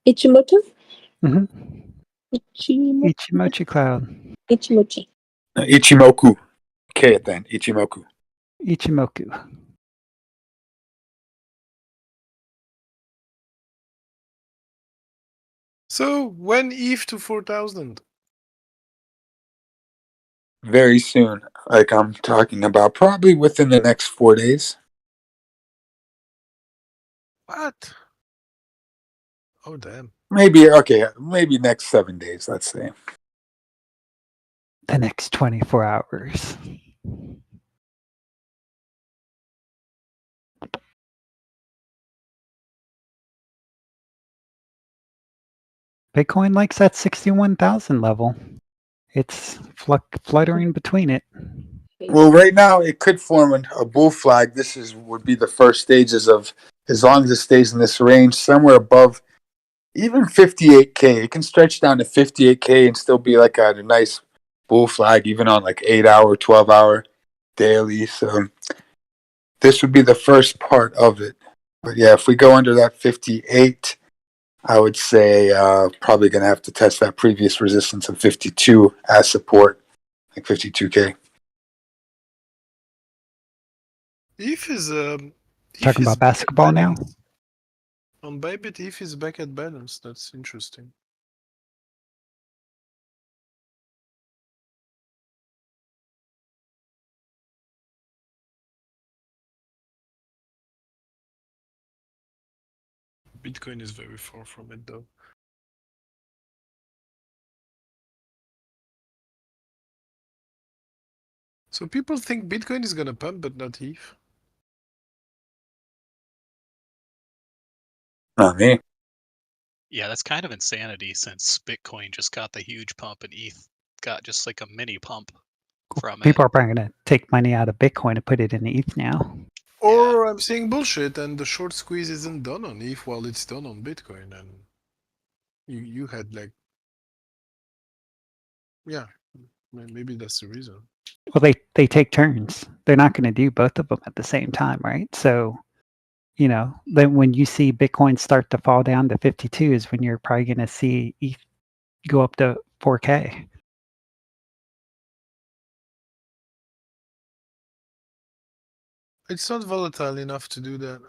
Ichimoto? hmm Ichimoto. Ichimoku cloud. Ichimochi. Ichimoku. K at the end. Ichimoku. Ichimoku. So when ETH to 4,000? Very soon. Like I'm talking about probably within the next 4 days. What? Oh damn. Maybe maybe next 7 days, let's say. The next 24 hours. Bitcoin likes that 61,000 level. It's fluttering between it. Well, right now it could form a bull flag. Would be the first stages of, as long as it stays in this range, somewhere above even 58K. It can stretch down to 58K and still be like a nice bull flag, even on like 8-hour, 12-hour daily. So this would be the first part of it. But yeah, if we go under that 58, I would say probably going to have to test that previous resistance of 52 as support, like 52K. ETH is Talking about basketball now? On Bybit, ETH is back at balance. That's interesting. Bitcoin is very far from it though. So people think Bitcoin is gonna pump, but not ETH. Not me. Yeah, that's kind of insanity since Bitcoin just got the huge pump and ETH got just like a mini pump from it. People are probably going to take money out of Bitcoin and put it in ETH now. Or I'm saying bullshit, and the short squeeze isn't done on ETH while it's done on Bitcoin, and you had like, yeah, maybe that's the reason. Well, they take turns. They're not going to do both of them at the same time, right? So, you know, then when you see Bitcoin start to fall down to 52 is when you're probably going to see ETH go up to 4K. It's not volatile enough to do that.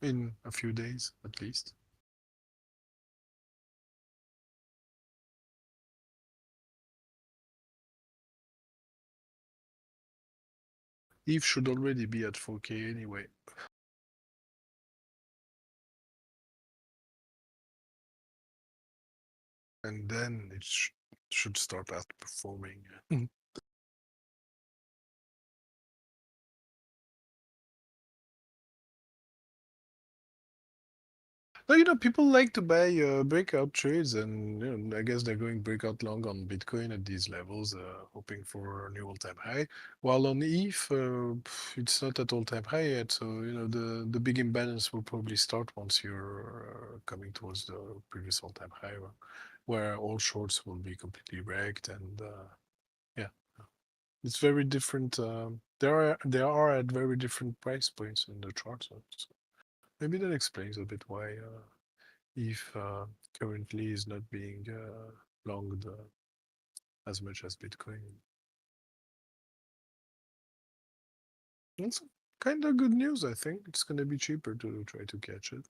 In a few days, at least. ETH should already be at 4K anyway. And then it should start outperforming. No, people like to buy breakout trades, and I guess they're going breakout long on Bitcoin at these levels, hoping for a new all-time high. While on ETH, it's not at all-time high yet, so the big imbalance will probably start once you're coming towards the previous all-time high, where all shorts will be completely wrecked, and yeah, it's very different. They are at very different price points in the chart, so maybe that explains a bit why ETH currently is not being longed as much as Bitcoin. Also, kind of good news, I think. It's going to be cheaper to try to catch it.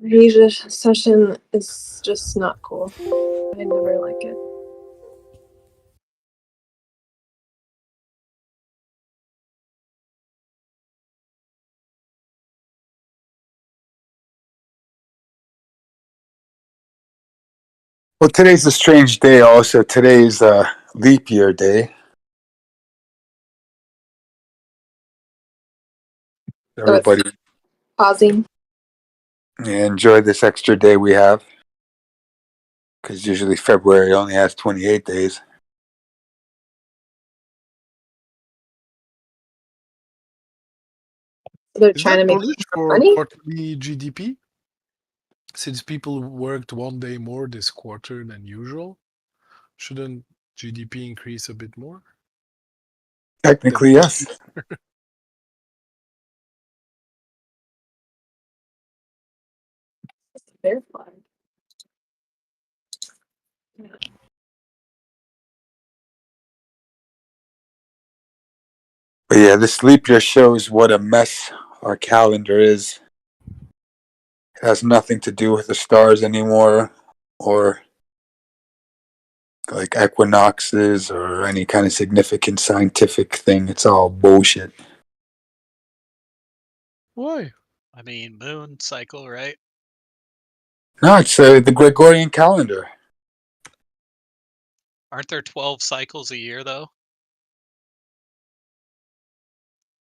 Asia session is just not cool. I never like it. Well, today's a strange day. Also, today's leap year day. So it's Everybody pausing. enjoy this extra day we have, because usually February only has 28 days. They're Is trying to that make bullish more for money. quarterly GDP? Since people worked one day more this quarter than usual, shouldn't GDP increase a bit more? Technically, yes. Bear flag. But yeah, this leap year shows what a mess our calendar is. It has nothing to do with the stars anymore, or like equinoxes, or any kind of significant scientific thing. It's all bullshit. Why? I mean, moon cycle, right? No, it's the Gregorian calendar. Aren't there 12 cycles a year, though?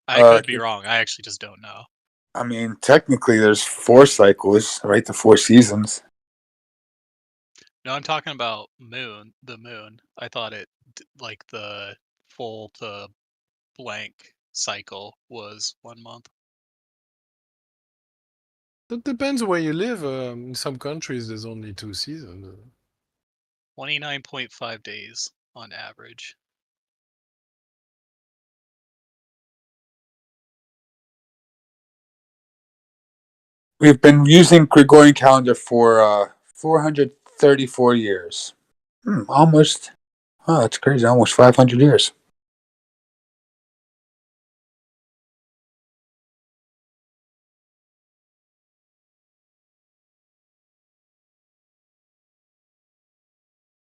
I could be wrong. I actually just don't know. I mean, technically, there's 4 cycles, right? The 4 seasons. No, I'm talking about the moon. I thought like the full to blank cycle was 1 month. That depends where you live. In some countries, there's only 2 seasons. 29.5 days on average. We've been using Gregorian calendar for 434 years. Almost. Oh, that's crazy. Almost 500 years.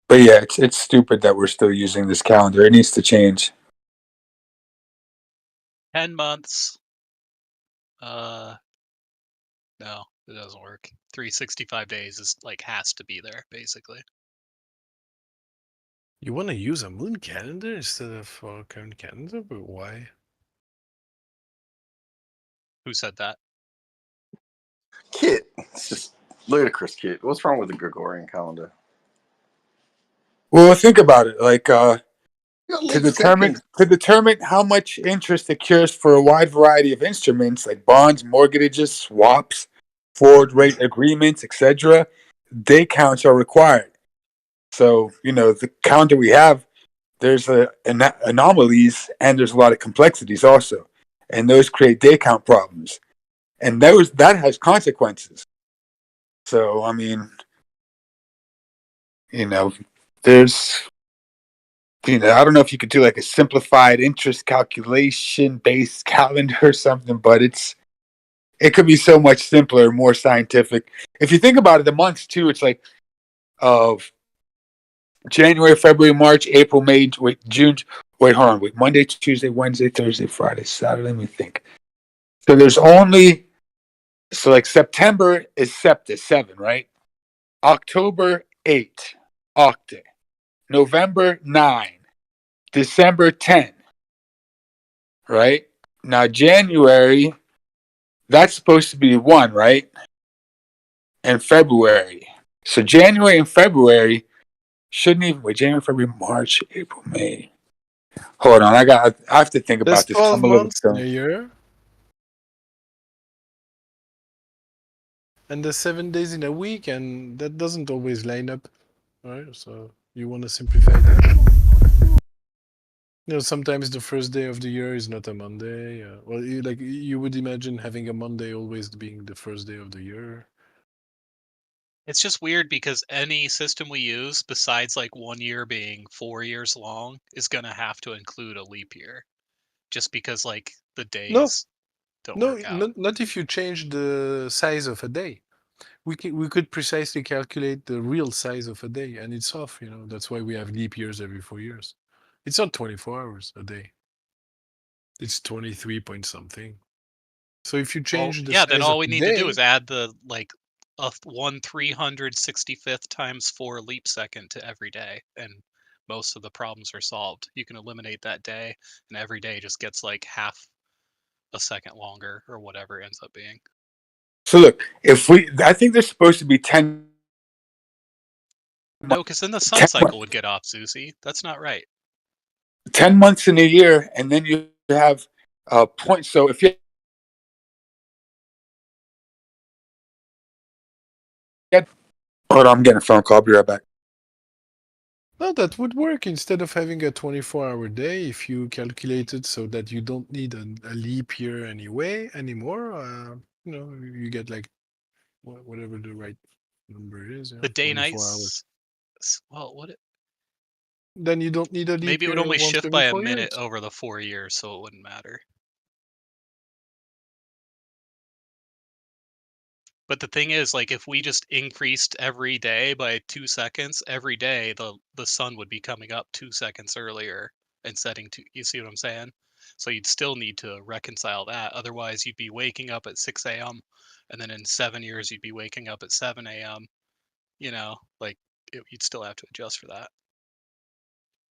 But yeah, it's stupid that we're still using this calendar. It needs to change. 10 months. No, it doesn't work. 365 days is like has to be there, basically. You want to use a moon calendar instead of our current calendar, but why? Who said that? Kit. It's just ludicrous, Kit. What's wrong with the Gregorian calendar? Well, think about it. Like You got to leap determine seconds. to determine how much interest occurs for a wide variety of instruments like bonds, mortgages, swaps, forward rate agreements, etc. Day counts are required. So the calendar we have, there's anomalies and there's a lot of complexities also, and those create day count problems, and that has consequences. So I mean, there's I don't know if you could do like a simplified interest calculation based calendar or something, but it could be so much simpler, more scientific. If you think about it, the months too, it's like of January, February, March, April, May, June. Wait, hold on. Wait, Monday, Tuesday, Wednesday, Thursday, Friday, Saturday. Let me think. So there's only like September is Septa 7, right? October 8, Octa. November 9, December 10, right? Now January, that's supposed to be 1, right? And February. So January and February shouldn't even wait. January, February, March, April, May. Hold on, I have to think There's about this. 12 I'm a little months in a stoned. year. and there's 7 days in a week, and that doesn't always line up, right? So you want to simplify that. Sometimes the first day of the year is not a Monday. Well, you would imagine having a Monday always being the first day of the year. It's just weird because any system we use, besides like 1 year being 4 years long, is gonna have to include a leap year, just because like the No, days don't no, work out. not if you change the size of a day. We could precisely calculate the real size of a day, and it's off. That's why we have leap years every 4 years. It's not 24 hours a day. It's 23 point something. So if you Well, change the yeah, then size of all we a need to do day, is add the like a 1/365th times 4 leap second to every day, and most of the problems are solved. You can eliminate that day, and every day just gets like half a second longer or whatever it ends up being. So look, I think there's supposed to be 10. No, because then the sun 10, cycle would get off, Zuzi. That's not right. 10 months in a year, and then you have points. So if you get, hold on, I'm getting a phone call. I'll be right back. no, that would work. Instead of having a 24-hour day, if you calculate it so that you don't need a leap year anymore, you get like whatever the right number is. The day 24 hours. nights. Well, what? Then you don't need a leap Maybe it would year only once shift every by a 4 minute years. over the 4 years, so it wouldn't matter. But the thing is, like, if we just increased every day by 2 seconds, every day the sun would be coming up 2 seconds earlier and setting to. You see what I'm saying? So you'd still need to reconcile that. Otherwise, you'd be waking up at 6 a.m. and then in 7 years you'd be waking up at 7 a.m. Like you'd still have to adjust for that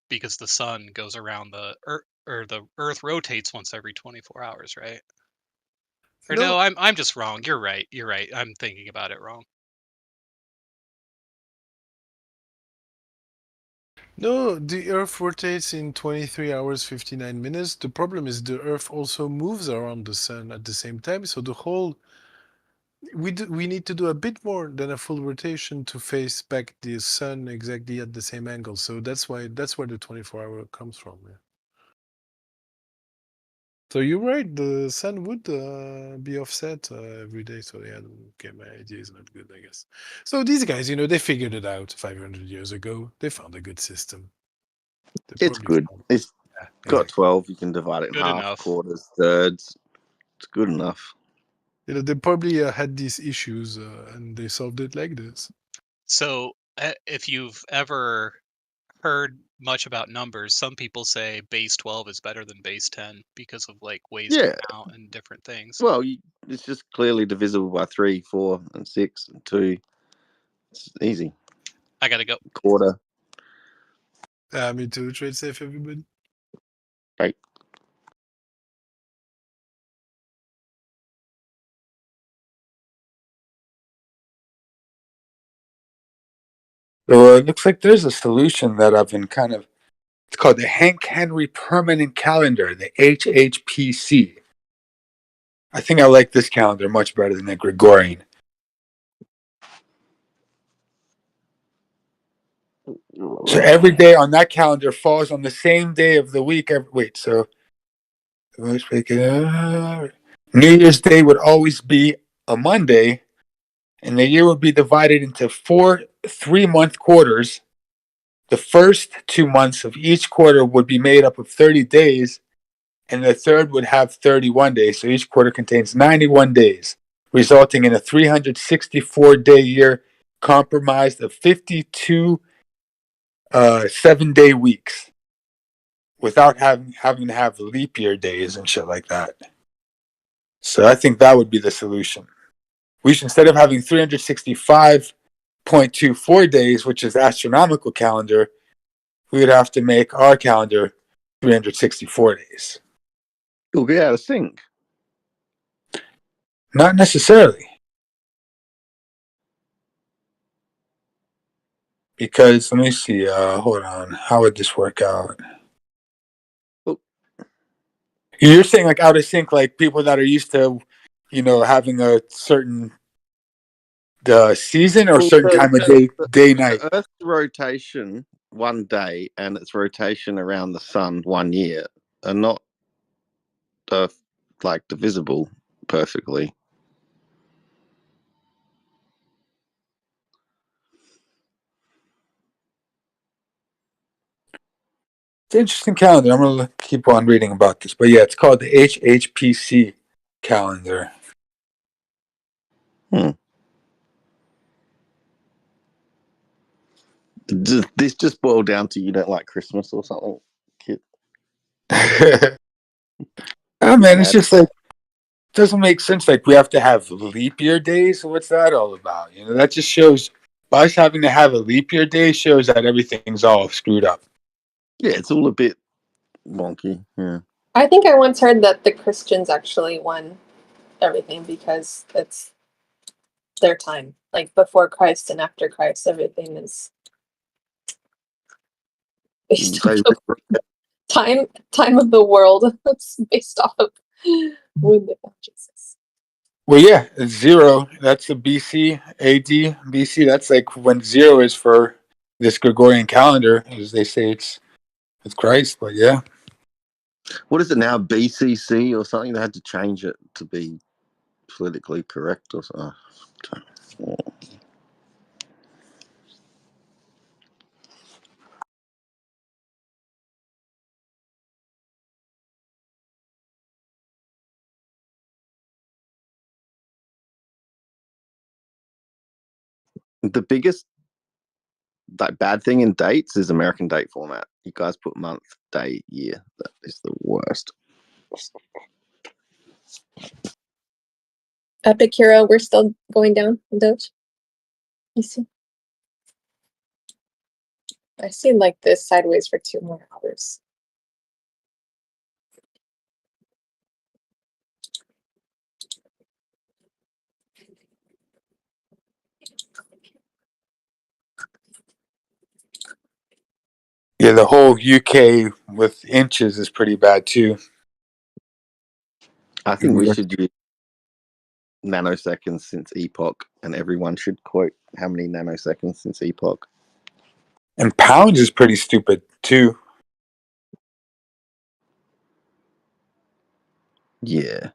because the sun goes around the earth, or the Earth rotates once every 24 hours, right? Or no, No, I'm just wrong. You're right. You're right. I'm thinking about it wrong. no, the Earth rotates in 23 hours, 59 minutes. The problem is the Earth also moves around the sun at the same time. So we need to do a bit more than a full rotation to face back the sun exactly at the same angle. So that's where the 24-hour comes from. Yeah. So you're right. The sun would be offset every day. So yeah, okay, my idea is not good, I guess. So these guys, they figured it out 500 years ago. They found a good system. They It's probably good. found. It's Yeah, got exactly. 12. You can divide it in Good half, enough. quarters, thirds. It's good enough. They probably had these issues and they solved it like this. So, if you've ever heard much about numbers, some people say base 12 is better than base 10 because of like ways to Yeah. count and different things. Well, it's just clearly divisible by 3, 4, and 6, and 2. It's easy. I gotta go. Quarter. Me too. Trade safe, everybody. Right. So it looks like there's a solution that I've been it's called the Hank Henry Permanent Calendar, the HHPC. I think I like this calendar much better than the Gregorian. So every day on that calendar falls on the same day of the week. So New Year's Day would always be a Monday, and the year would be divided into 4 3-month quarters. The first 2 months of each quarter would be made up of 30 days, and the third would have 31 days. So each quarter contains 91 days, resulting in a 364-day year comprised of 52 7-day weeks without having to have leap year days and shit like that. So I think that would be the solution. We should, instead of having 365.24 days, which is the astronomical calendar, we would have to make our calendar 364 days. You'll get out of sync. Not necessarily. Because, let me see, hold on. How would this work out? Oh. You're saying like out of sync, like people that are used to, having a certain the season or Well, certain time of day, night? the Earth's rotation 1 day and its rotation around the sun 1 year are not like divisible perfectly. It's an interesting calendar. I'm gonna keep on reading about this, but yeah, it's called the HHPC calendar. This just boiled down to you don't like Christmas or something, kid. Oh man, it's just like doesn't make sense. Like we have to have leap year days. What's that all about? You know, that just shows by us having to have a leap year day shows that everything's all screwed up. Yeah, it's all a bit wonky. Yeah. I think I once heard that the Christians actually won everything because it's their time. Like before Christ and after Christ, everything is based off of time of the world. It's based off of when they found Jesus. Well, yeah, it's 0. That's the BC, AD, BC. That's like when 0 is for this Gregorian calendar, as they say it's Christ. But yeah, What is it now? BCC or something? They had to change it to be politically correct or something. The biggest bad thing in dates is American date format. You guys put month, day, year. That is the worst. Epic Hero, we're still going down, Doge. You see? I seen like this sideways for 2 more hours. yeah, the whole UK with inches is pretty bad too. I think we should use nanoseconds since epoch, and everyone should quote how many nanoseconds since epoch. And pounds is pretty stupid too. Yeah.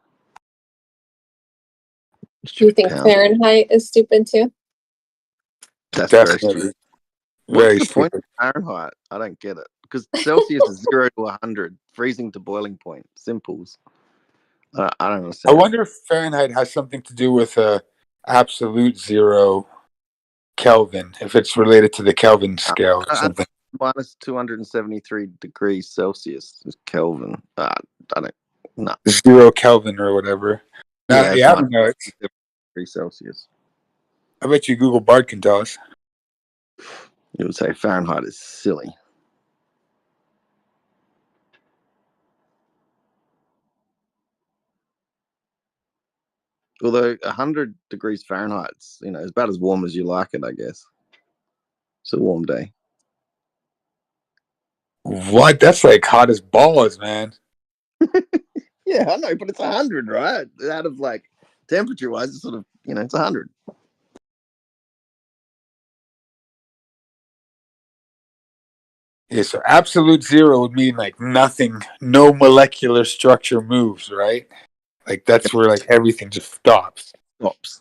Do you think Fahrenheit is stupid too? That's Definitely. very stupid. Very What's the point stupid. of Fahrenheit? I don't get it. Because Celsius is 0 to 100, freezing to boiling point. Simples. I don't I understand. wonder if Fahrenheit has something to do with absolute 0 Kelvin, if it's related to the Kelvin scale or something. Minus 273 degrees Celsius is Kelvin. I don't know. 0 Kelvin or whatever. Yeah, Yeah, I don't know. Degrees Celsius. I bet you Google Bard can tell us. You would say Fahrenheit is silly. Although 100 degrees Fahrenheit's, is about as warm as you like it, I guess. It's a warm day. What? That's like hot as balls, man. Yeah, I know, but it's 100, right? Out of like temperature-wise, it's sort of, it's 100. Yeah, so absolute 0 would mean like nothing, no molecular structure moves, right? Like that's where like everything just stops. Stops.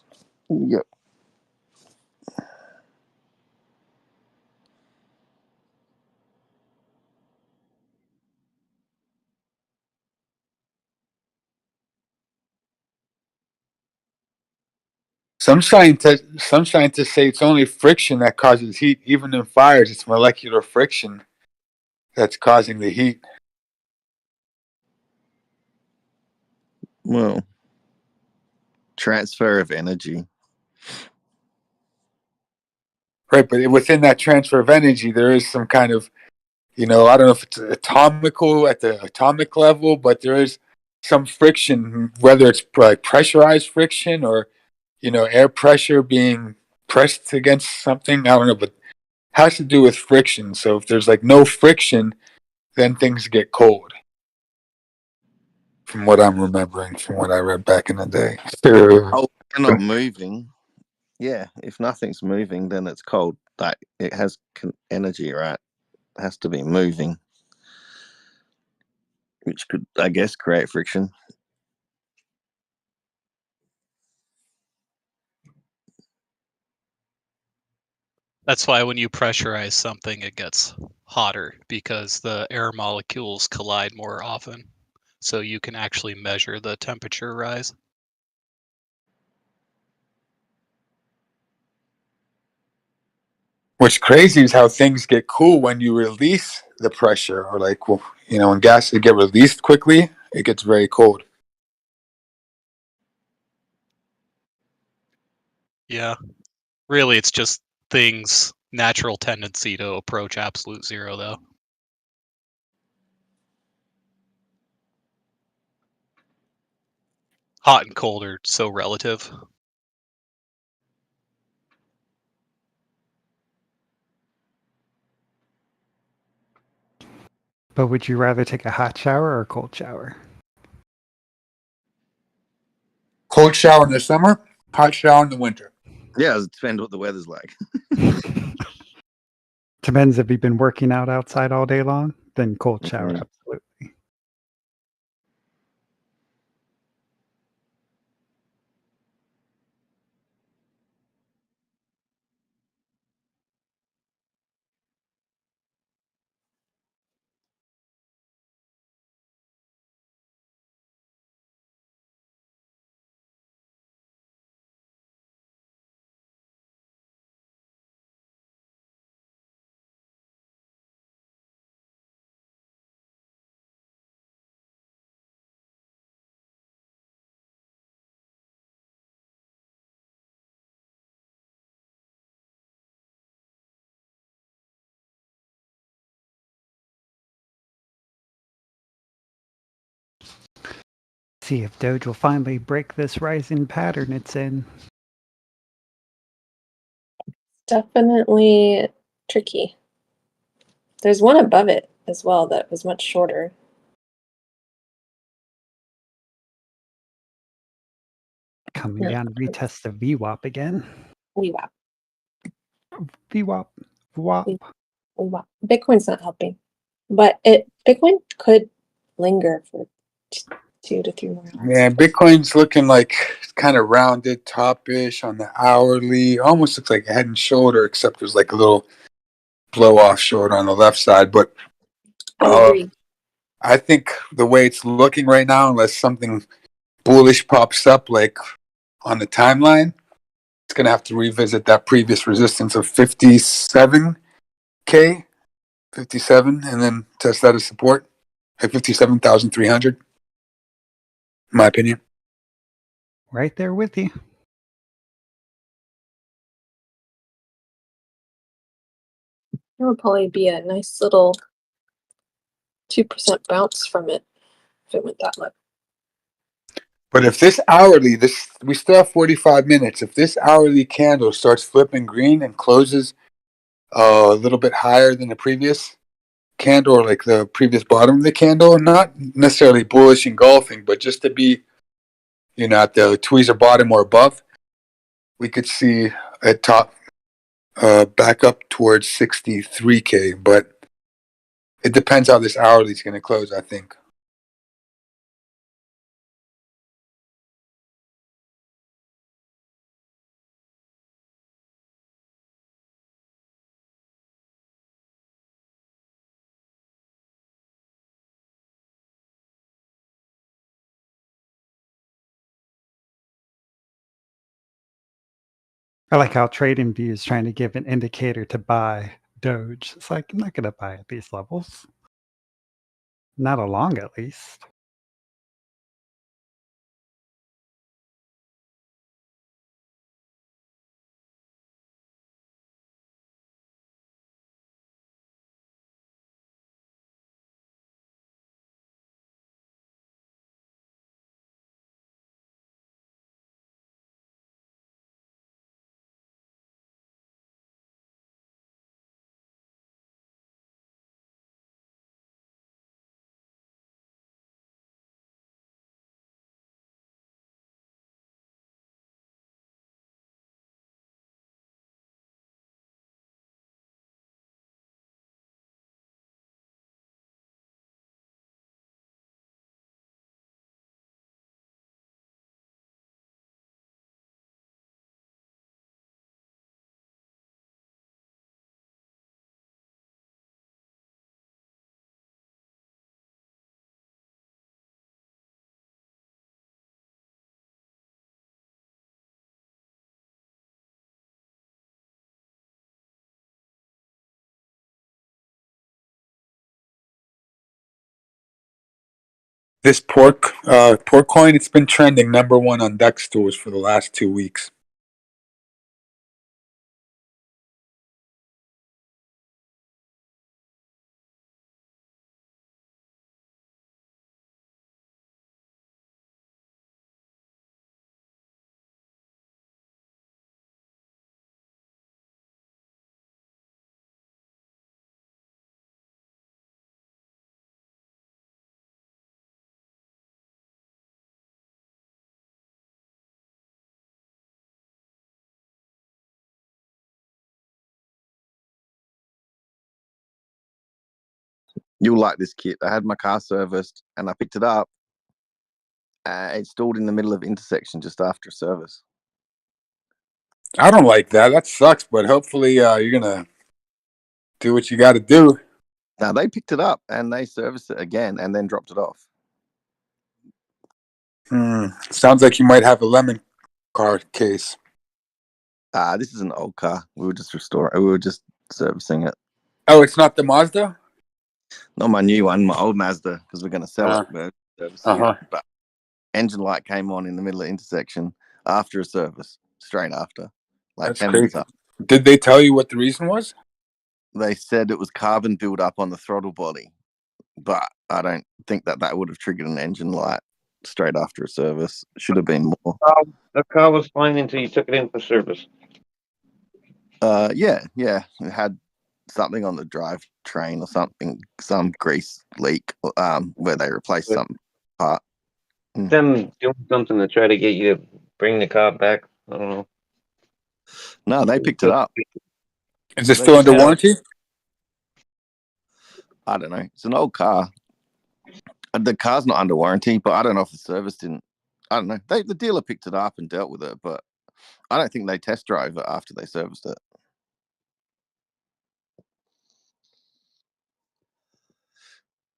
Yep. Some scientists say it's only friction that causes heat. Even in fires, it's molecular friction that's causing the heat. Well, transfer of energy. Right, but within that transfer of energy, there is some kind of, I don't know if it's atomical at the atomic level, but there is some friction, whether it's like pressurized friction or, air pressure being pressed against something. I don't know, but it has to do with friction. So if there's like no friction, then things get cold. From what I'm remembering, from what I read back in the day. Oh, they're not moving. Yeah, if nothing's moving, then it's cold. Like it has energy, right? It has to be moving, which could, I guess, create friction. That's why when you pressurize something, it gets hotter because the air molecules collide more often. So you can actually measure the temperature rise. What's crazy is how things get cool when you release the pressure, or like, well, when gases get released quickly, it gets very cold. Yeah. Really, it's just things' natural tendency to approach absolute zero, though. Hot and cold are so relative. But would you rather take a hot shower or a cold shower? Cold shower in the summer, hot shower in the winter. Yeah, it depends what the weather's like. Depends if you've been working out outside all day long, then cold shower, Mhm. absolutely. See if Doge will finally break this rising pattern it's in. Definitely tricky. There's one above it as well that was much shorter. Coming Yeah. down to retest the VWAP again. WeWap. VWAP. WAP. WeWap. Bitcoin's not helping. But Bitcoin could linger for 2 to 3 more hours. Yeah, Bitcoin's looking like it's kind of rounded top-ish on the hourly. Almost looks like head and shoulder, except there's like a little blow-off short on the left side. But I agree. I think the way it's looking right now, unless something bullish pops up like on the timeline, it's going to have to revisit that previous resistance of 57K, 57, and then test that as support at 57,300, in my opinion. Right there with you. There would probably be a nice little 2% bounce from it if it went that low. But if this hourly, we still have 45 minutes. If this hourly candle starts flipping green and closes a little bit higher than the previous candle, or like the previous bottom of the candle, not necessarily bullish engulfing, but just to be, at the tweezer bottom or above, we could see a top back up towards 63K. But it depends how this hourly is going to close, I think. I like how TradingView is trying to give an indicator to buy Doge. It's like, I'm not going to buy at these levels. Not a long, at least. this pork coin, it's been trending #1 on Dex stores for the last 2 weeks. You'll like this kit. I had my car serviced and I picked it up. It stalled in the middle of intersection just after service. I don't like that. That sucks, but hopefully you're gonna do what you got to do. Now they picked it up and they serviced it again and then dropped it off. Sounds like you might have a lemon car case. This is an old car. We were just restoring. We were just servicing it. Oh, it's not the Mazda? Not my new one, my old Mazda, because we're going to sell it. We're servicing it. But engine light came on in the middle of the intersection after a service, straight after, like That's 10 crazy. minutes up. Did they tell you what the reason was? They said it was carbon build-up on the throttle body, but I don't think that would have triggered an engine light straight after a service. Should have been more. The car was fine until you took it in for service. Yeah. It had something on the drivetrain or something, some grease leak, where they replaced some part. Them doing something to try to get you to bring the car back. I don't know. No, they picked it up. Is it still under warranty? I don't know. It's an old car. The car's not under warranty, but I don't know if the service didn't. I don't know. The dealer picked it up and dealt with it, but I don't think they test drove it after they serviced it.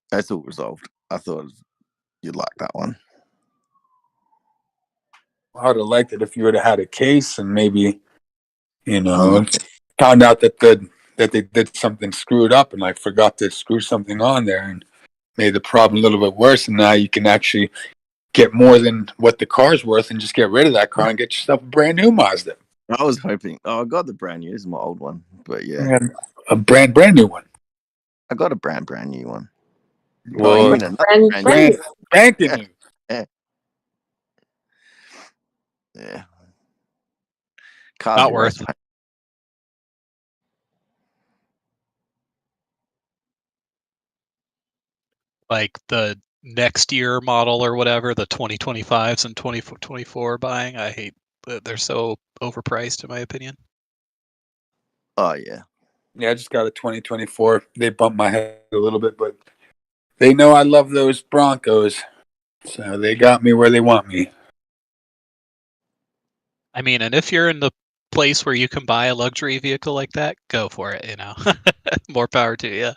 That's all resolved. I thought you'd like that one. I would have liked it if you would have had a case and maybe, found out that they did something screwed up and like forgot to screw something on there and made the problem a little bit worse. And now you can actually get more than what the car's worth and just get rid of that car and get yourself a brand new Mazda. I was hoping. Oh, I got the brand new. This is my old one, but yeah, And a brand new one. I got a brand new one. Well, you mean another brand spanking new. Yeah. Cars Not are worth. Like the next year model or whatever, the 2025s and 2024 buying. I hate that they're so overpriced, in my opinion. Oh yeah. Yeah, I just got a 2024. They bumped my head a little bit, but they know I love those Broncos, so they got me where they want me. I mean, and if you're in the place where you can buy a luxury vehicle like that, go for it. More power to you.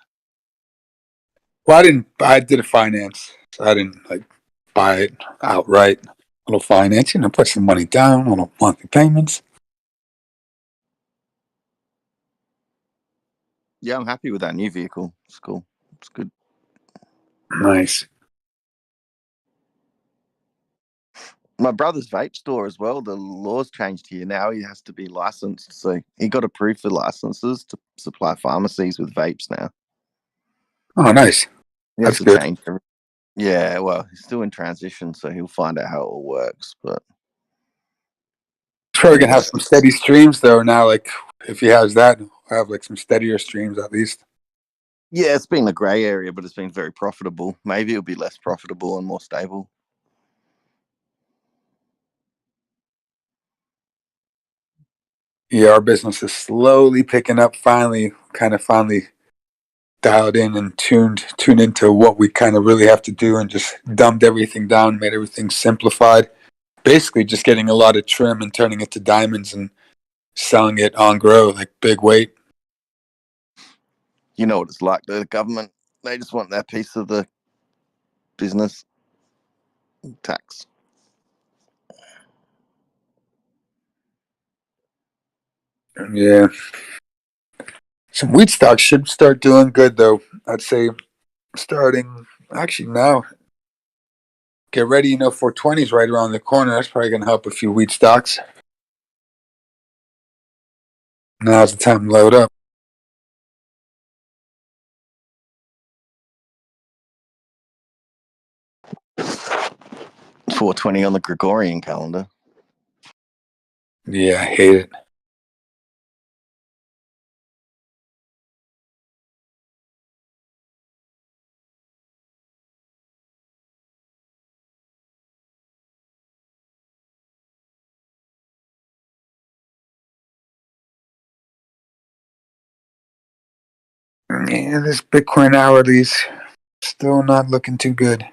Well, I did a finance. So I didn't like buy it outright. A little financing, I put some money down, little monthly payments. Yeah, I'm happy with that new vehicle. It's cool. It's good. Nice. My brother's vape store as well. The laws changed here. Now he has to be licensed. So he got approved for licenses to supply pharmacies with vapes now. Oh, nice. He has That's to good. change everything. Yeah, well, he's still in transition, so he'll find out how it all works. But He's probably gonna have some steady streams though now. Like if he has that, he'll have like some steadier streams at least. yeah, it's been a grey area, but it's been very profitable. Maybe it'll be less profitable and more stable. Yeah, our business is slowly picking up. Finally dialed in and tuned into what we kind of really have to do, and just dumbed everything down, made everything simplified. Basically, just getting a lot of trim and turning it to diamonds and selling it on grow, like big weight. You know what it's like. The government, they just want their piece of the business tax. Yeah. Some wheat stocks should start doing good though. I'd say starting actually now get ready. 420 is right around the corner. That's probably going to help a few wheat stocks. Now's the time to load up. It's 420 on the Gregorian calendar. Yeah, I hate it. Yeah, this Bitcoin hourly's still not looking too good.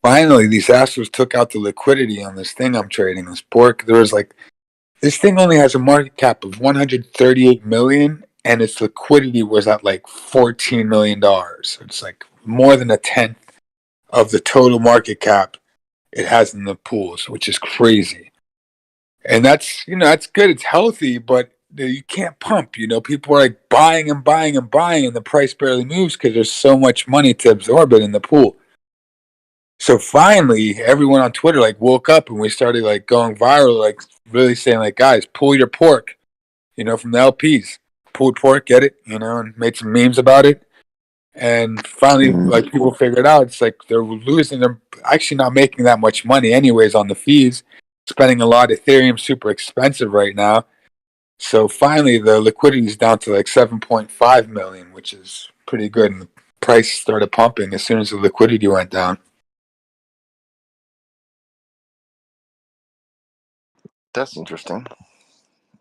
Finally, these assholes took out the liquidity on this thing I'm trading, this pork. This thing only has a market cap of 138 million, and its liquidity was at like $14 million. It's like more than a tenth of the total market cap it has in the pools, which is crazy. And that's good. It's healthy, but you can't pump. People are like buying and buying and buying, and the price barely moves because there's so much money to absorb it in the pool. So finally, everyone on Twitter like woke up, and we started like going viral, like really saying like, guys, pull your pork, from the LPs, pulled pork, get it, and made some memes about it. And finally, like people figured out, it's like they're losing. They're actually not making that much money anyways on the fees. Spending a lot. Ethereum super expensive right now. So finally, the liquidity is down to like 7.5 million, which is pretty good. And the price started pumping as soon as the liquidity went down. That's interesting.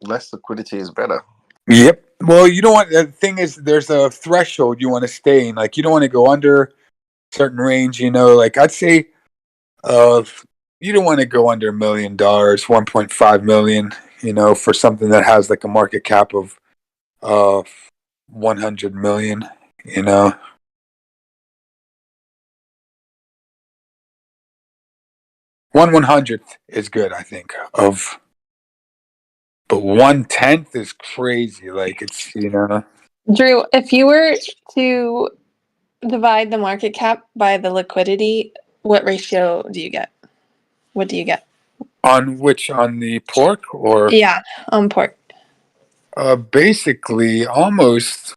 Less liquidity is better. Yep. Well, you don't want. The thing is, there's a threshold you want to stay in. Like, you don't want to go under a certain range. Like I'd say, you don't want to go under $1 million, 1.5 million. For something that has like a market cap of 100 million. 1/100th is good, I think. But 1/10 is crazy. Like it's Drew, if you were to divide the market cap by the liquidity, what ratio do you get? What do you get? On the pork or Yeah, on pork. basically almost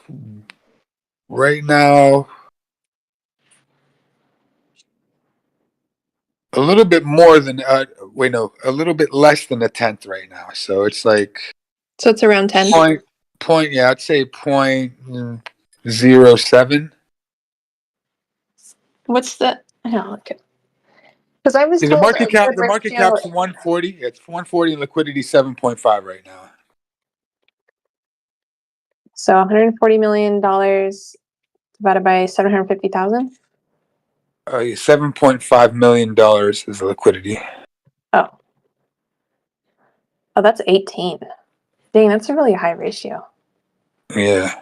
right now a little bit more than a little bit less than a tenth right now. So it's like So it's around 10. yeah, I'd say 0.07. What's the okay. Because I was See, told the a good market ratio. cap's 140. It's 140 and liquidity 7.5 right now. So $140 million divided by 750,000. $7.5 million is the liquidity. Oh, that's 18. Dang, that's a really high ratio. Yeah.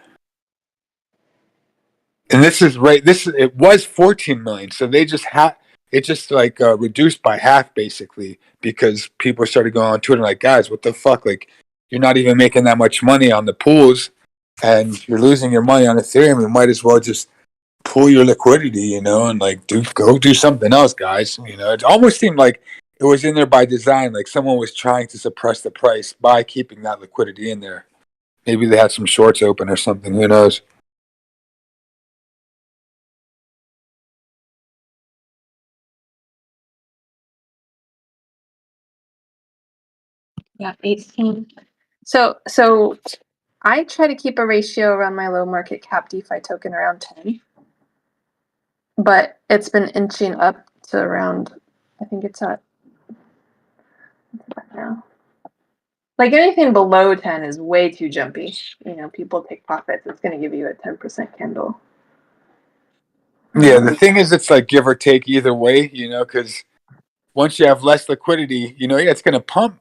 And it was 14 million. So they just reduced by half basically because people started going on Twitter like, guys, what the fuck? Like, you're not even making that much money on the pools and you're losing your money on Ethereum. You might as well just pull your liquidity, and like go do something else, guys. It almost seemed like it was in there by design, like someone was trying to suppress the price by keeping that liquidity in there. Maybe they had some shorts open or something. Who knows? Yeah, 18. So I try to keep a ratio around my low market cap DeFi token around 10. But it's been inching up to around, I think it's at now. Like anything below 10 is way too jumpy. People take profits. It's going to give you a 10% candle. Yeah, the thing is, it's like give or take either way, because once you have less liquidity, it's going to pump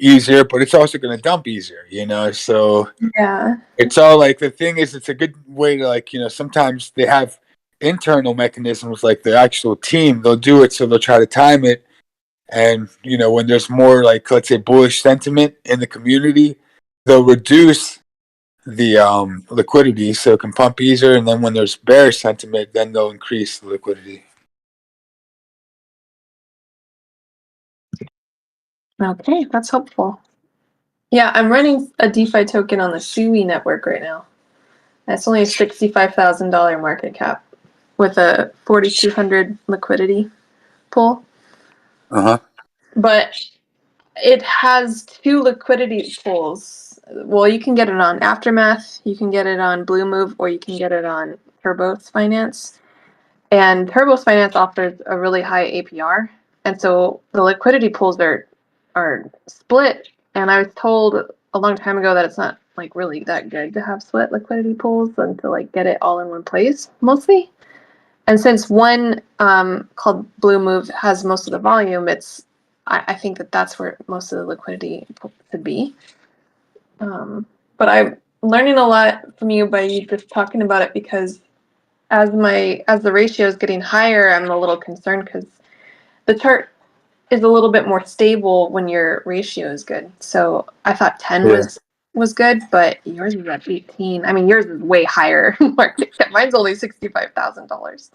easier, but it's also going to dump easier, so yeah, it's all like the thing is, it's a good way to sometimes they have internal mechanisms, like the actual team, they'll do it. So they'll try to time it. And, when there's more, like, let's say, bullish sentiment in the community, they'll reduce the liquidity so it can pump easier. And then when there's bearish sentiment, then they'll increase the liquidity. Okay, that's helpful. Yeah, I'm running a DeFi token on the Sui network right now. That's only a $65,000 market cap with a 4,200 liquidity pool. Uh-huh. But it has 2 liquidity pools. Well, you can get it on Aftermath, you can get it on Blue Move, or you can get it on Turbos Finance. And Turbos Finance offers a really high APR. And so the liquidity pools are split. And I was told a long time ago that it's not like really that good to have split liquidity pools and to like get it all in one place mostly. And since one called Blue Move has most of the volume, I think that's where most of the liquidity should be. But I'm learning a lot from you by you just talking about it, because as the ratio is getting higher, I'm a little concerned because the chart is a little bit more stable when your ratio is good. So I thought 10 was good, but yours is at 18. I mean, yours is way higher market cap. Mine's only $65,000.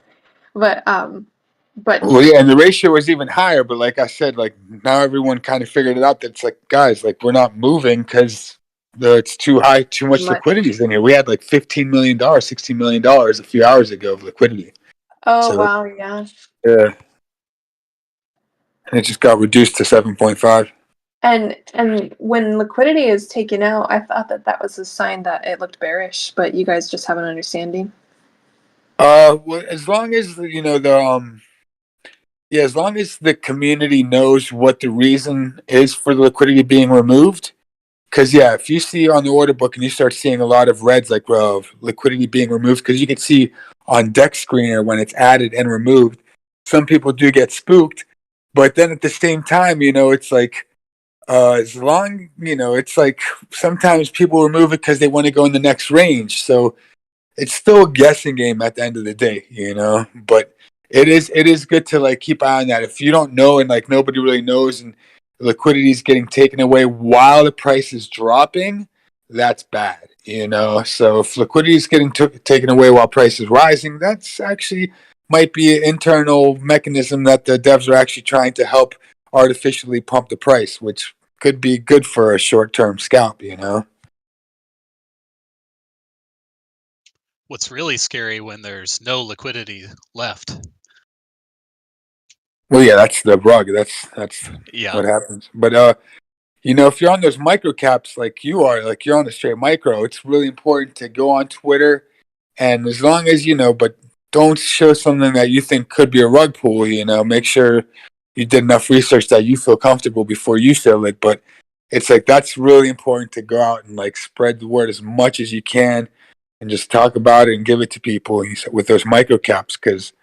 But Well, yeah, and the ratio was even higher. But like I said, like now everyone kind of figured it out. That it's like, guys, like we're not moving because it's too high, too much liquidity is in here. We had like $15 million, $16 million a few hours ago of liquidity. Oh, wow, yeah. Yeah. And it just got reduced to 7.5. And when liquidity is taken out, I thought that was a sign that it looked bearish, but you guys just have an understanding. Well, as long as as long as the community knows what the reason is for the liquidity being removed. Because if you see on the order book and you start seeing a lot of reds, like liquidity being removed, because you can see on Deck Screener when it's added and removed, some people do get spooked. But then at the same time, it's like as long, it's like sometimes people remove it because they want to go in the next range. So it's still a guessing game at the end of the day, But it is good to like keep eye on that. If you don't know and like nobody really knows and liquidity is getting taken away while the price is dropping, that's bad, So if liquidity is getting taken away while price is rising, that's actually might be an internal mechanism that the devs are actually trying to help artificially pump the price, which could be good for a short-term scalp, What's really scary when there's no liquidity left. Well, yeah, that's the rug. That's Yeah. what happens. But if you're on those micro caps like you are, like you're on the straight micro, it's really important to go on Twitter, and as long as but don't show something that you think could be a rug pull. Make sure you did enough research that you feel comfortable before you sell it. But it's like that's really important to go out and like spread the word as much as you can, and just talk about it and give it to people with those micro caps, because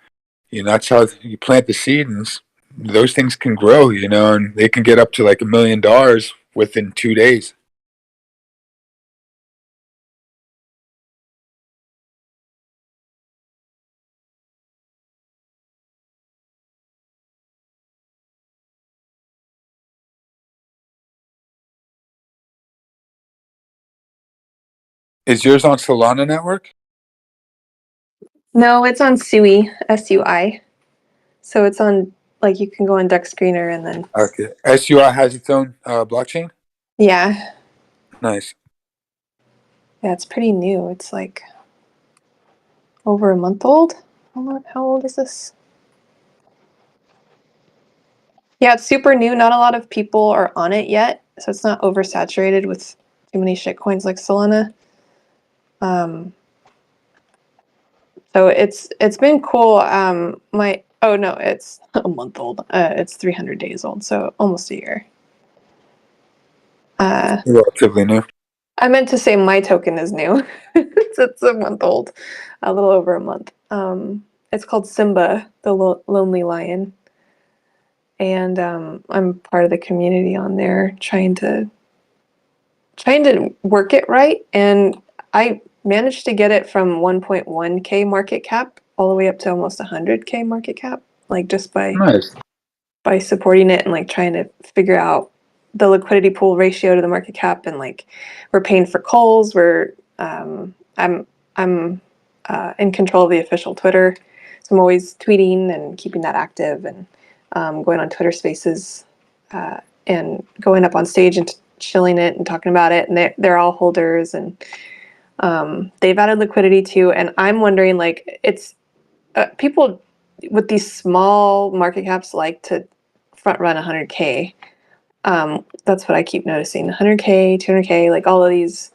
that's how you plant the seed, and those things can grow, and they can get up to like $1 million within 2 days. Is yours on Solana network? No, it's on Sui, SUI. So it's on, like, you can go on Deck Screener and then. Okay. SUI has its own blockchain? Yeah. Nice. Yeah, it's pretty new. It's like over a month old. How old is this? Yeah, it's super new. Not a lot of people are on it yet, so it's not oversaturated with too many shitcoins like Solana. So it's been cool. It's a month old. It's 300 days old, so almost a year. Relatively new. I meant to say my token is new. It's a month old, a little over a month. It's called Simba, the Lonely Lion, and I'm part of the community on there, trying to work it right, and I managed to get it from 1.1K market cap all the way up to almost 100K market cap, like just Nice. by supporting it and like trying to figure out the liquidity pool ratio to the market cap, and like we're paying for calls. I'm in control of the official Twitter, so I'm always tweeting and keeping that active, and going on Twitter Spaces, and going up on stage and chilling it and talking about it. And they're all holders, and they've added liquidity too. And I'm wondering, like, it's people with these small market caps like to front run 100K. That's what I keep noticing. 100K, 200K, like all of these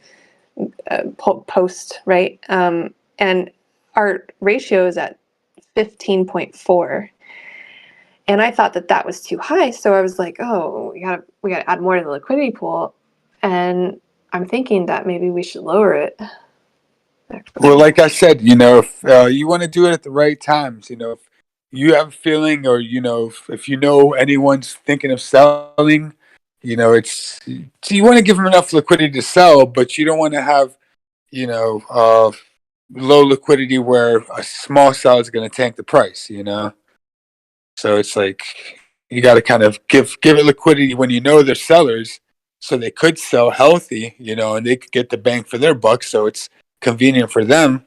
post, right? And our ratio is at 15.4. And I thought that was too high. So I was like, oh, we gotta add more to the liquidity pool. And I'm thinking that maybe we should lower it. Well, like I said, if you want to do it at the right times, if you have a feeling, or if you know anyone's thinking of selling, it's so you want to give them enough liquidity to sell, but you don't want to have low liquidity where a small sell is going to tank the price. So it's like you got to kind of give it liquidity when they're sellers, so they could sell healthy, and they could get the bang for their buck. So it's convenient for them.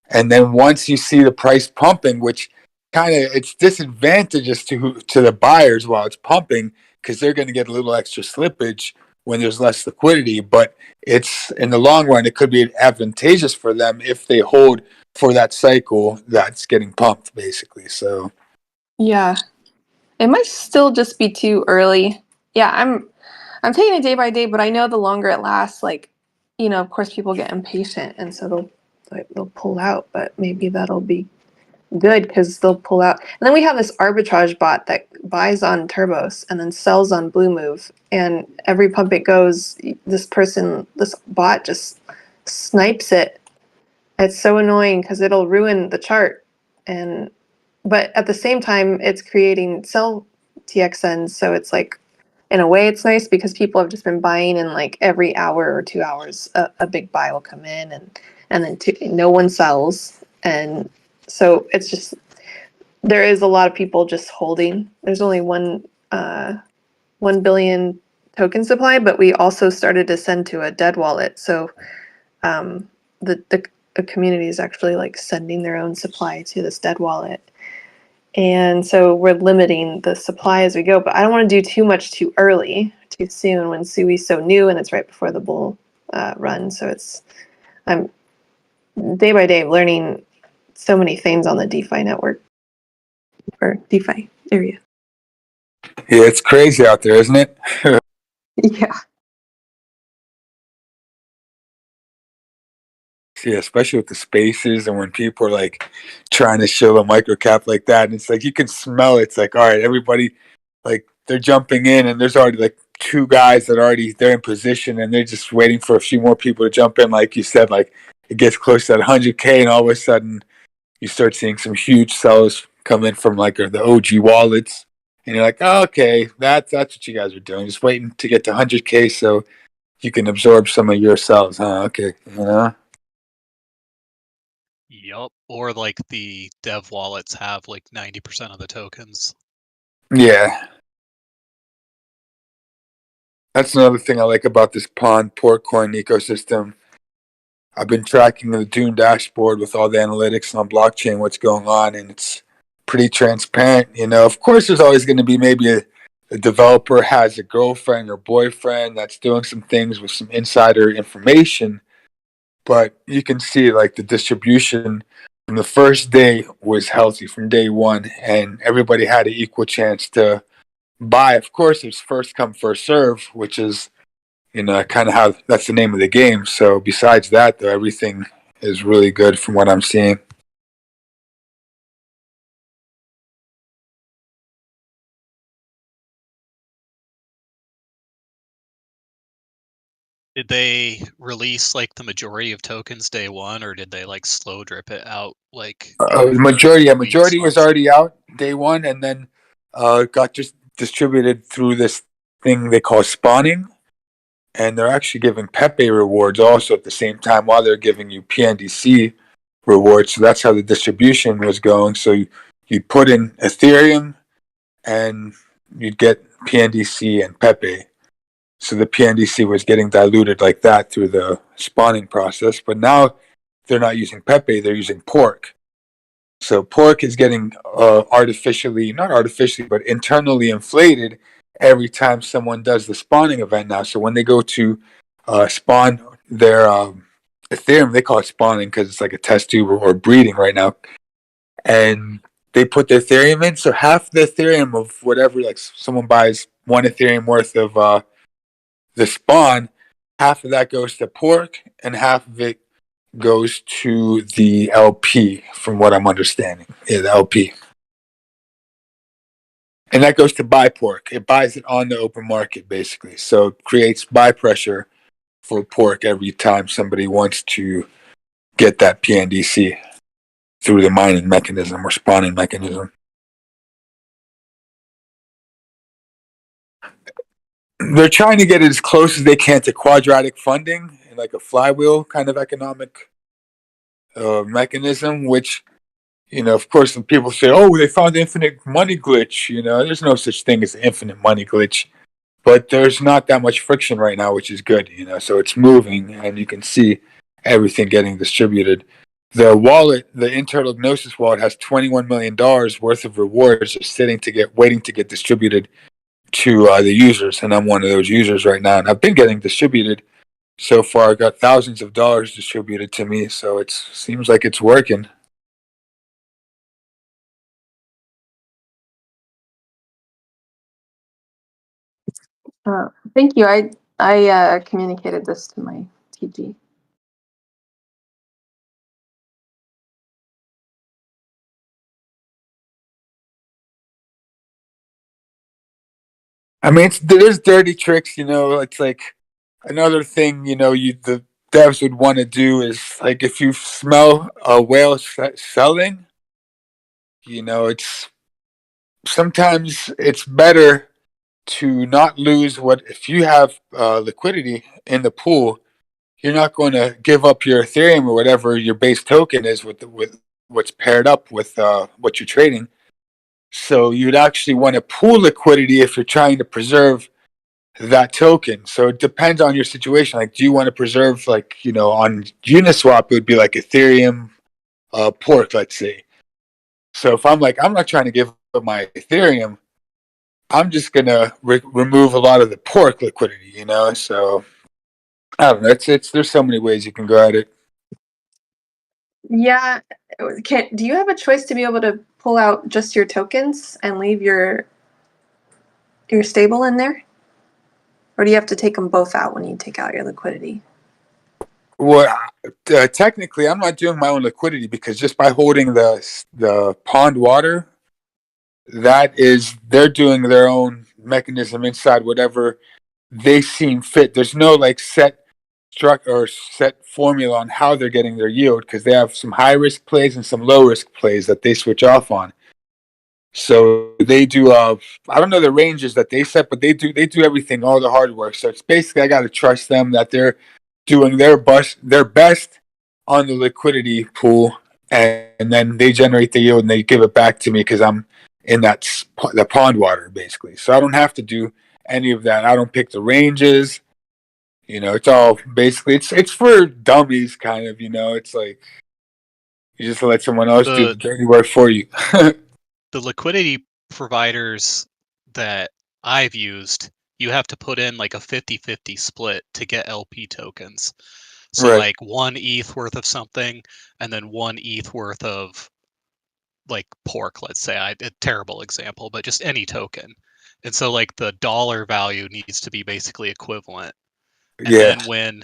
And then once you see the price pumping, which kind of it's disadvantageous to the buyers while it's pumping, because they're going to get a little extra slippage when there's less liquidity. But it's in the long run, it could be advantageous for them if they hold for that cycle that's getting pumped, basically. So Yeah, it might still just be too early. Yeah, I'm taking it day by day, but I know the longer it lasts, like, of course people get impatient, and so they'll pull out. But maybe that'll be good because they'll pull out. And then we have this arbitrage bot that buys on Turbos and then sells on Blue Move. And every pump it goes, this bot just snipes it. It's so annoying because it'll ruin the chart. But at the same time, it's creating sell TXNs. So it's like, in a way, it's nice because people have just been buying, and like every hour or 2 hours, a big buy will come in, and then no one sells. And so it's just, there is a lot of people just holding. There's only 1 billion token supply, but we also started to send to a dead wallet. So the community is actually like sending their own supply to this dead wallet. And so we're limiting the supply as we go, but I don't want to do too much too early, too soon, when Sui's so new and it's right before the bull run. So I'm day by day learning so many things on the DeFi network, or DeFi area. yeah, it's crazy out there, isn't it? Yeah. Yeah, especially with the spaces and when people are like trying to show a microcap like that, and it's like you can smell it. It's like, all right, everybody, like they're jumping in, and there's already like 2 guys that they're in position, and they're just waiting for a few more people to jump in. Like you said, like it gets close to that 100K, and all of a sudden you start seeing some huge sellers come in from like the OG wallets, and you're like, oh, okay, that's what you guys are doing, just waiting to get to 100K so you can absorb some of your sells, huh? Okay, Yup. Or like the dev wallets have like 90% of the tokens. Yeah. That's another thing I like about this Pond Portcoin ecosystem. I've been tracking the Dune dashboard with all the analytics on blockchain, what's going on, and it's pretty transparent. Of course, there's always going to be maybe a developer has a girlfriend or boyfriend that's doing some things with some insider information, but you can see like the distribution from the first day was healthy from day one, and everybody had an equal chance to buy. Of course, it's first come, first serve, which is, kind of how that's the name of the game. So besides that, though, everything is really good from what I'm seeing. Did they release like the majority of tokens day one, or did they like slow drip it out like Majority was already out day one, and then got just distributed through this thing they call spawning, and they're actually giving Pepe rewards also at the same time while they're giving you PNDC reward. So that's how the distribution was going. So you'd put in Ethereum and you'd get PNDC and Pepe. So the PNDC was getting diluted like that through the spawning process. But now they're not using Pepe, they're using Pork. So Pork is getting not artificially, but internally inflated every time someone does the spawning event now. So when they go to spawn their Ethereum, they call it spawning because it's like a test tube or breeding right now. And they put their Ethereum in. So half the Ethereum of whatever, like someone buys 1 Ethereum worth of the spawn, half of that goes to Pork and half of it goes to the LP, from what I'm understanding. Yeah, the LP. And that goes to buy Pork. It buys it on the open market, basically. So it creates buy pressure for Pork every time somebody wants to get that PNDC through the mining mechanism or spawning mechanism. They're trying to get it as close as they can to quadratic funding, like a flywheel kind of economic mechanism, which, of course, when people say, oh, they found the infinite money glitch, there's no such thing as the infinite money glitch. But there's not that much friction right now, which is good, so it's moving and you can see everything getting distributed. The wallet, the internal Gnosis wallet, has $21 million worth of rewards just waiting to get distributed to the users. And I'm one of those users right now. And I've been getting distributed so far. I got thousands of dollars distributed to me. So it seems like it's working. Thank you. I communicated this to my TG. I mean, there's dirty tricks, it's like another thing, the devs would want to do is like if you smell a whale selling, sometimes it's better to not lose if you have liquidity in the pool, you're not going to give up your Ethereum or whatever your base token is with what's paired up with what you're trading. So you'd actually want to pool liquidity if you're trying to preserve that token. So it depends on your situation. Like, do you want to preserve, on Uniswap, it would be like Ethereum, Pork, let's say. So if I'm like, I'm not trying to give up my Ethereum, I'm just gonna remove a lot of the Pork liquidity, So I don't know. There's so many ways you can go at it. Yeah. Do you have a choice to be able to pull out just your tokens and leave your stable in there? Or do you have to take them both out when you take out your liquidity? Well, technically, I'm not doing my own liquidity because just by holding the pond water, they're doing their own mechanism inside whatever they seem fit. There's no set set formula on how they're getting their yield because they have some high risk plays and some low risk plays that they switch off on. So they do. I don't know the ranges that they set, but they do everything, all the hard work. So it's basically I got to trust them that they're doing their best on the liquidity pool, and then they generate the yield and they give it back to me because I'm in the pond water basically. So I don't have to do any of that. I don't pick the ranges. It's all basically it's for dummies, kind of. It's like you just let someone else do the dirty work for you. The liquidity providers that I've used, you have to put in like a 50-50 split to get LP tokens. So Right. like 1 ETH worth of something, and then 1 ETH worth of like Pork, let's say. A terrible example, but just any token. And so like the dollar value needs to be basically equivalent. And then when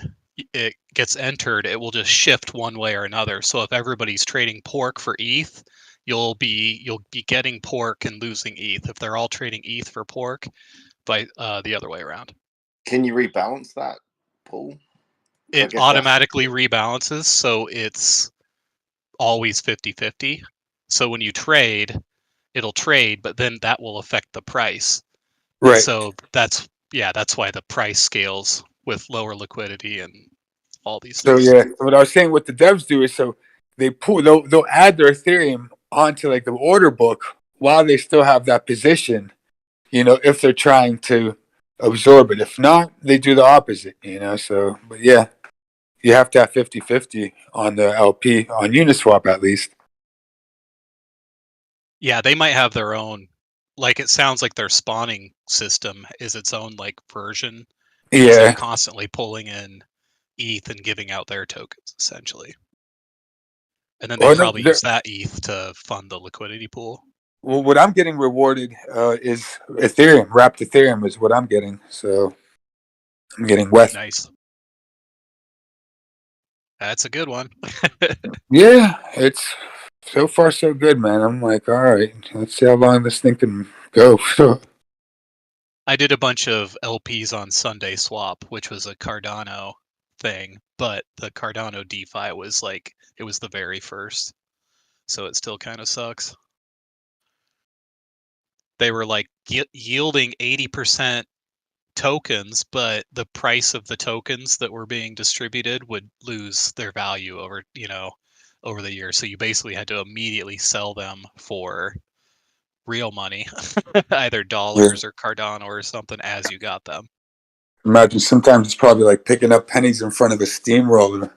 it gets entered, it will just shift one way or another. So if everybody's trading Pork for ETH, you'll be getting Pork and losing ETH. If they're all trading ETH for Pork, by the other way around. Can you rebalance that pool? It automatically rebalances, so it's always 50-50. So when you trade, it'll trade, but then that will affect the price. Right. And so that's why the price scales with lower liquidity and all these things. So yeah, what I was saying, what the devs do is, so they'll add their Ethereum onto like the order book while they still have that position, if they're trying to absorb it. If not, they do the opposite, so but yeah, you have to have 50-50 on the LP on Uniswap at least. Yeah, they might have their own. Like it sounds like their spawning system is its own like version because they're Yeah. constantly pulling in ETH and giving out their tokens essentially. And then they Well, no, probably use that ETH to fund the liquidity pool. well, what I'm getting rewarded is Ethereum. Wrapped Ethereum is what I'm getting. So I'm getting WETH. Nice. That's a good one. Yeah, it's so far so good, man. I'm like, all right, let's see how long this thing can go. I did a bunch of LPs on Sunday Swap, which was a Cardano thing, but the Cardano DeFi was like it was the very first, so it still kind of sucks. They were like yielding 80% tokens, but the price of the tokens that were being distributed would lose their value over the year. So you basically had to immediately sell them for real money, either Yeah. dollars or Cardano or something as you got them. Imagine sometimes it's probably like picking up pennies in front of a steamroller.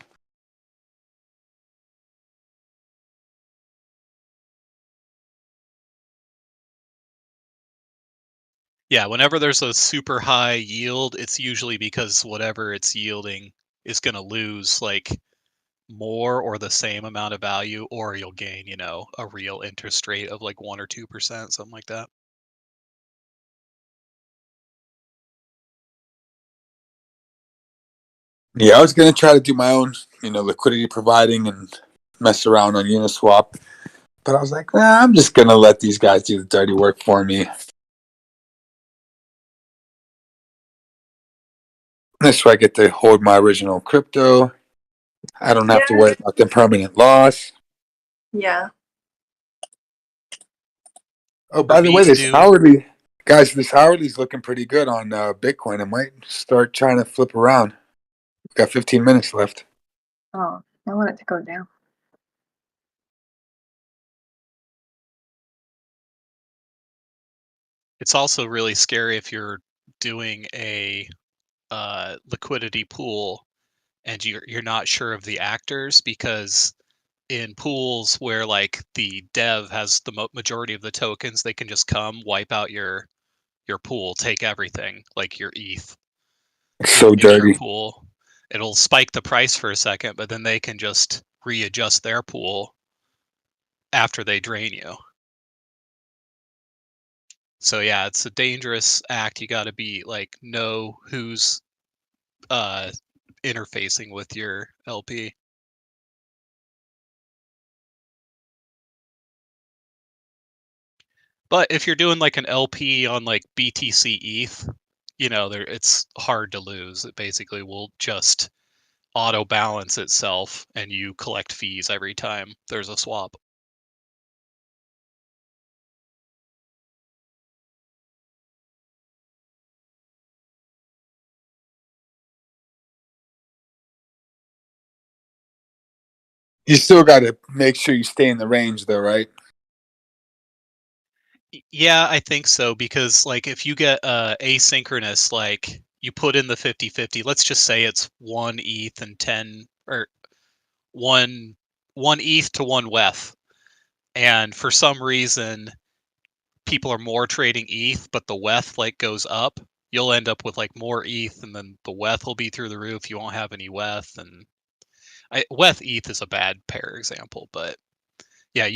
Yeah, whenever there's a super high yield, it's usually because whatever it's yielding is going to lose like more or the same amount of value, or you'll gain, a real interest rate of like 1 or 2%, something like that. Yeah, I was gonna try to do my own, liquidity providing and mess around on Uniswap, but I was like, nah, I'm just gonna let these guys do the dirty work for me. This way I get to hold my original crypto. I don't have to worry about the permanent loss. Yeah. Oh, For by the me way, to this do, Howardly's looking pretty good on Bitcoin. I might start trying to flip around. Got 15 minutes left. Oh, I want it to go down. it's also really scary if you're doing a liquidity pool and you're not sure of the actors, because in pools where like the dev has the majority of the tokens, they can just come wipe out your pool, take everything, like your ETH It's so into your dirty. pool. It'll spike the price for a second, but then they can just readjust their pool after they drain you. So yeah, it's a dangerous act. You got to be like know who's uh interfacing with your LP. But if you're doing like an LP on like BTC ETH, it's hard to lose. It basically will just auto balance itself and you collect fees every time there's a swap. You still got to make sure you stay in the range, though, right? Yeah, I think so, because like if you get asynchronous, like you put in the 50-50, let's just say it's 1 ETH and 10, or 1 ETH to 1 WETH, and for some reason people are more trading ETH, but the WETH like goes up, you'll end up with like more ETH, and then the WETH will be through the roof. You won't have any WETH, and WETH ETH is a bad pair example, but yeah,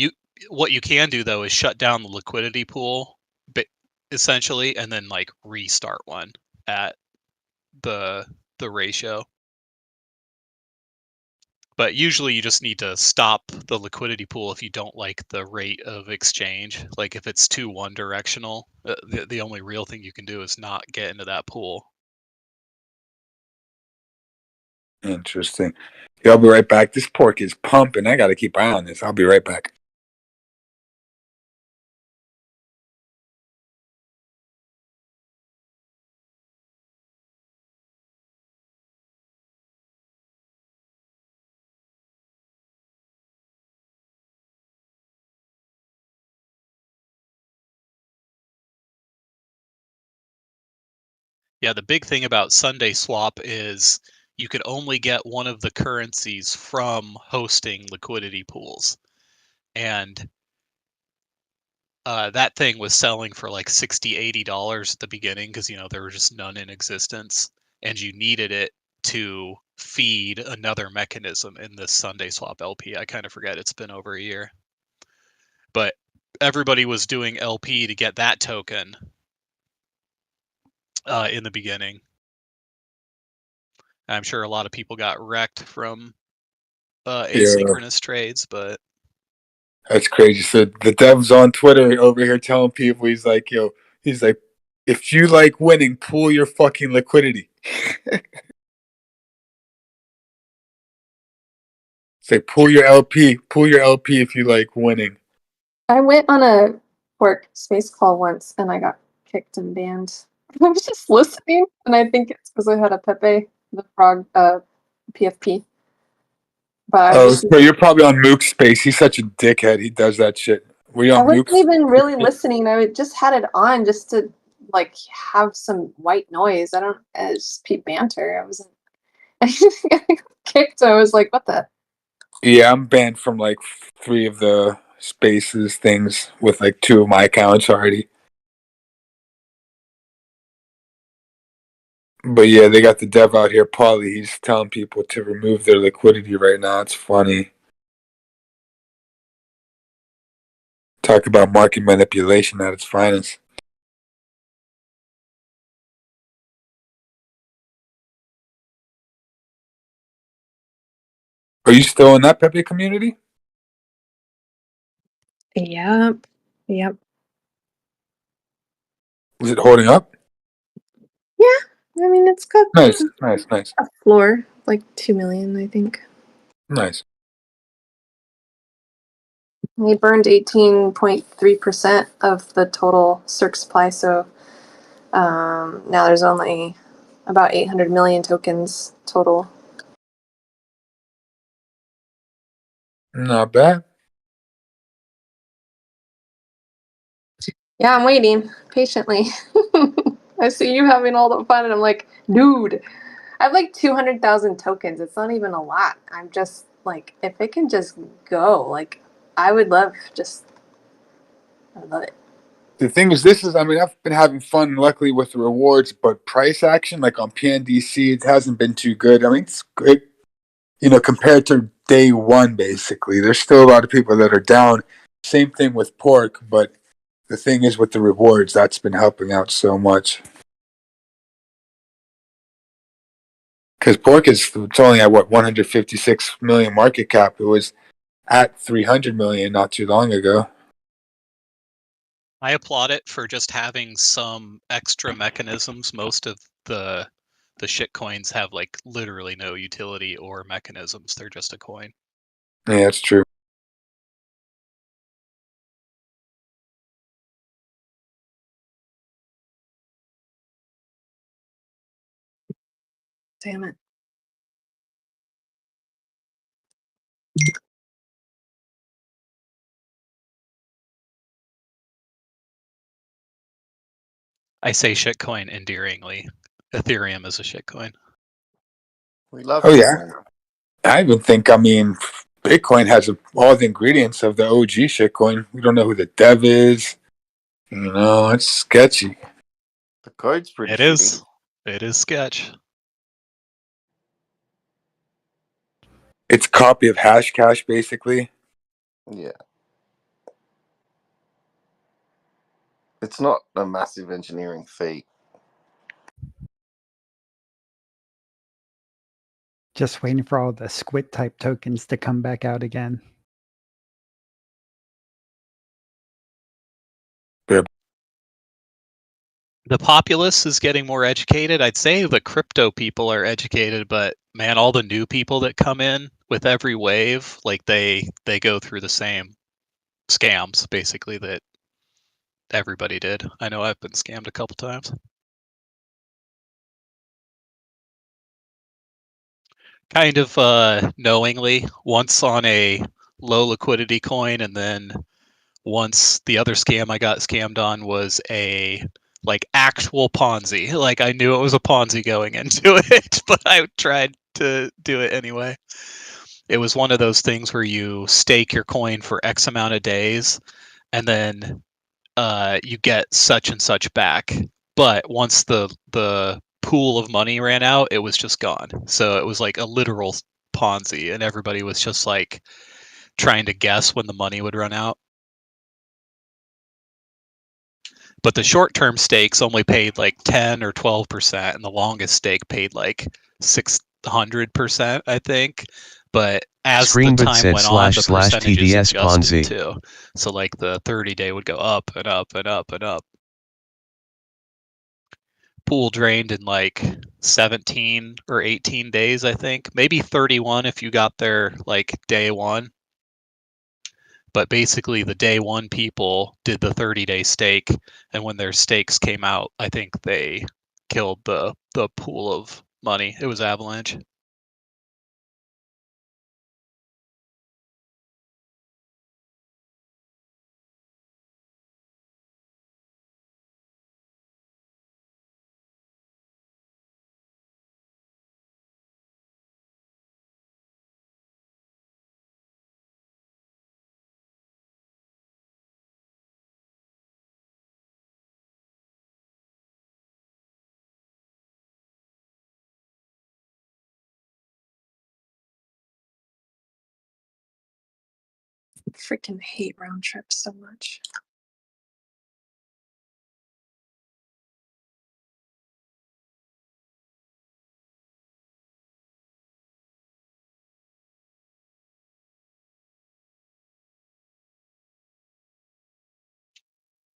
what you can do though is shut down the liquidity pool, essentially, and then like restart one at the ratio. But usually you just need to stop the liquidity pool if you don't like the rate of exchange. Like if it's too one directional, the only real thing you can do is not get into that pool. Interesting. Yeah, I'll be right back. This pork is pumping. I got to keep eye on this. I'll be right back. Yeah, the big thing about Sunday Swap is you could only get one of the currencies from hosting liquidity pools. And that thing was selling for like $60-$80 at the beginning because, there were just none in existence. And you needed it to feed another mechanism in this Sunday Swap LP. I kind of forget, it's been over a year. But everybody was doing LP to get that token in the beginning. I'm sure a lot of people got wrecked from asynchronous trades, but That's crazy. So the dev's on Twitter over here telling people, he's like, if you like winning, pool your fucking liquidity. Say, pool your LP if you like winning. I went on a work space call once and I got kicked and banned. I was just listening, and I think it's because I had a Pepe the Frog PFP. But Oh, so you're probably on Mook's space. He's such a dickhead. He does that shit. Were you I on wasn't Mook's? even really listening. I just had it on just to like have some white noise. I don't just peep banter. I wasn't. I just got kicked. I was like, what the? Yeah, I'm banned from like 3 of the spaces things with like 2 of my accounts already. But yeah, they got the dev out here, Paulie. He's telling people to remove their liquidity right now. It's funny. Talk about market manipulation at its finest. Are you still in that Pepe community? Yep. Yep. Is it holding up? Yeah. I mean, it's got Nice. a floor, like 2 million, I think. Nice. We burned 18.3% of the total Cirque supply, so now there's only about 800 million tokens total. Not bad. Yeah, I'm waiting patiently. I see you having all the fun, and I'm like, dude, I have like 200,000 tokens. It's not even a lot. I'm just like, if it can just go, like, I would love it. The thing is, I've been having fun, luckily, with the rewards, but price action, like on PNDC, it hasn't been too good. I mean, it's good, compared to day one, basically. There's still a lot of people that are down. Same thing with pork, but the thing is with the rewards, that's been helping out so much. Because pork it's only at 156 million market cap. It was at 300 million not too long ago. I applaud it for just having some extra mechanisms. Most of the shit coins have like literally no utility or mechanisms. They're just a coin. Yeah, that's true. Damn it. I say shitcoin endearingly. Ethereum is a shitcoin. We love Oh, it. yeah. I even think, Bitcoin has all the ingredients of the OG shitcoin. We don't know who the dev is. It's sketchy. The code's pretty It shitty. is. It is sketch. It's a copy of Hashcash, basically. Yeah. It's not a massive engineering feat. Just waiting for all the squid type tokens to come back out again. The populace is getting more educated. I'd say the crypto people are educated, but man, all the new people that come in with every wave, like they go through the same scams basically that everybody did. I know I've been scammed a couple times. Kind of knowingly, once on a low liquidity coin, and then once the other scam I got scammed on was a like actual Ponzi. Like I knew it was a Ponzi going into it, but I tried to do it anyway. It was one of those things where you stake your coin for X amount of days, and then you get such and such back. But once the pool of money ran out, it was just gone. So it was like a literal Ponzi, and everybody was just like trying to guess when the money would run out. But the short-term stakes only paid like 10 or 12%, and the longest stake paid like 600%, I think. But as the time went on, the percentages TDS adjusted Ponzi. too. So like the 30-day would go up and up and up and up. Pool drained in like 17 or 18 days, I think. Maybe 31 if you got there like day one. But basically the day one people did the 30-day stake, and when their stakes came out, I think they killed the pool of money. It was Avalanche. Freaking hate round trips so much.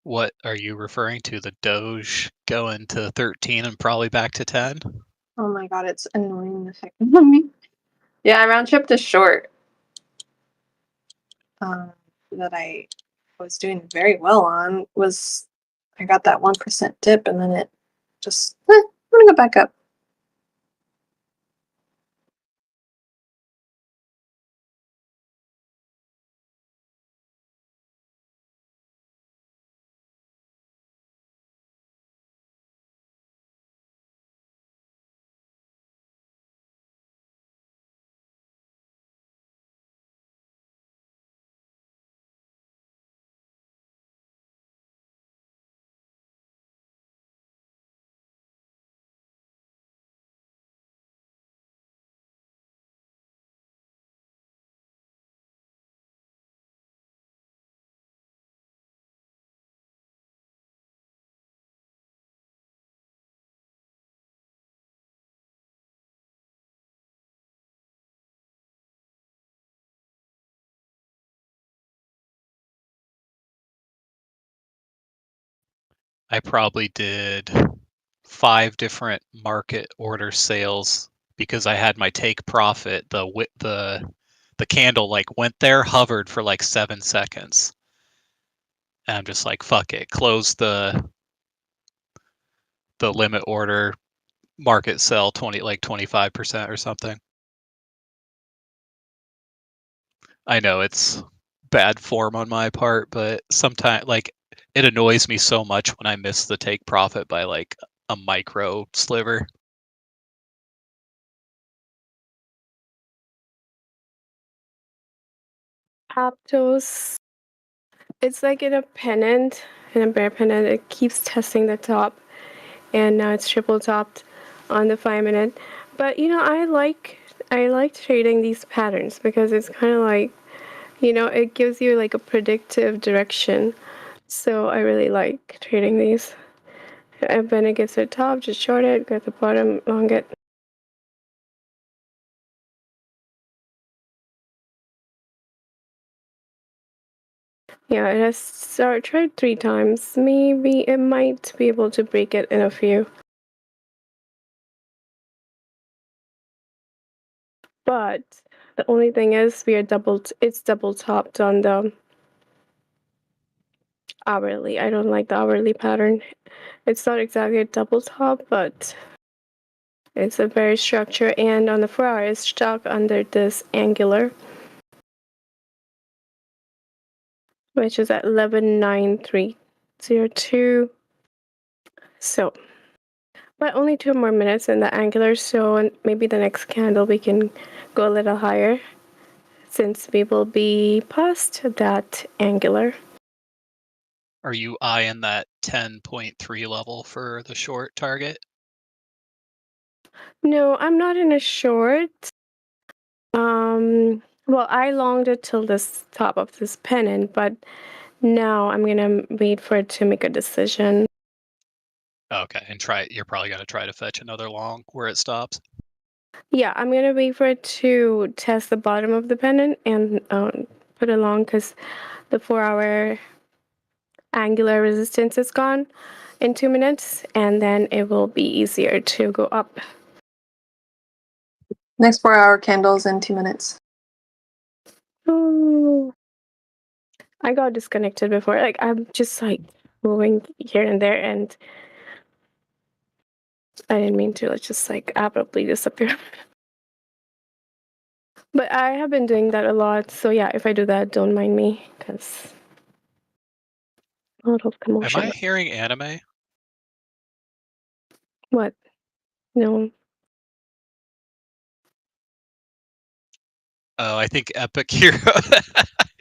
What are you referring to? The Doge going to 13 and probably back to 10? Oh my god, it's annoying the heck out of me. Yeah, I round tripped a short. That I was doing very well on was I got that 1% dip and then it just I'm gonna go back up. I probably did 5 different market order sales because I had my take profit. The candle like went there, hovered for like 7 seconds. And I'm just like, fuck it. Close the limit order, market sell 25% or something. I know it's bad form on my part, but sometimes like it annoys me so much when I miss the take profit by like a micro sliver. Aptos, it's like in a pennant, in a bear pennant. It keeps testing the top, and now it's triple topped on the 5-minute. But you know, I like trading these patterns because it's kind of like, you know, it gives you like a predictive direction. So I really like trading these. And when it gets to the top, just short it. Get the bottom, long it. Yeah, it has tried 3 times. Maybe it might be able to break it in a few. But the only thing is it's double topped on the hourly. I don't like the hourly pattern. It's not exactly a double top, but it's a very structure, and on the 4 hour it's stuck under this angular, which is at 119302. So, but only 2 more minutes in the angular, so maybe the next candle we can go a little higher since we will be past that angular. Are you eyeing that 10.3 level for the short target? No, I'm not in a short. Well, I longed it till this top of this pennant, but now I'm gonna wait for it to make a decision. Okay, and you're probably gonna try to fetch another long where it stops. Yeah, I'm gonna wait for it to test the bottom of the pennant and put it long because the 4-hour angular resistance is gone in 2 minutes, and then it will be easier to go up. Next 4-hour candles in 2 minutes. Ooh. I got disconnected before. Like, I'm just like moving here and there, and I didn't mean to just like abruptly disappear. But I have been doing that a lot, so yeah, if I do that, don't mind me, because a lot of Am commotion. I hearing anime? What? No. Oh, I think Epic Hero.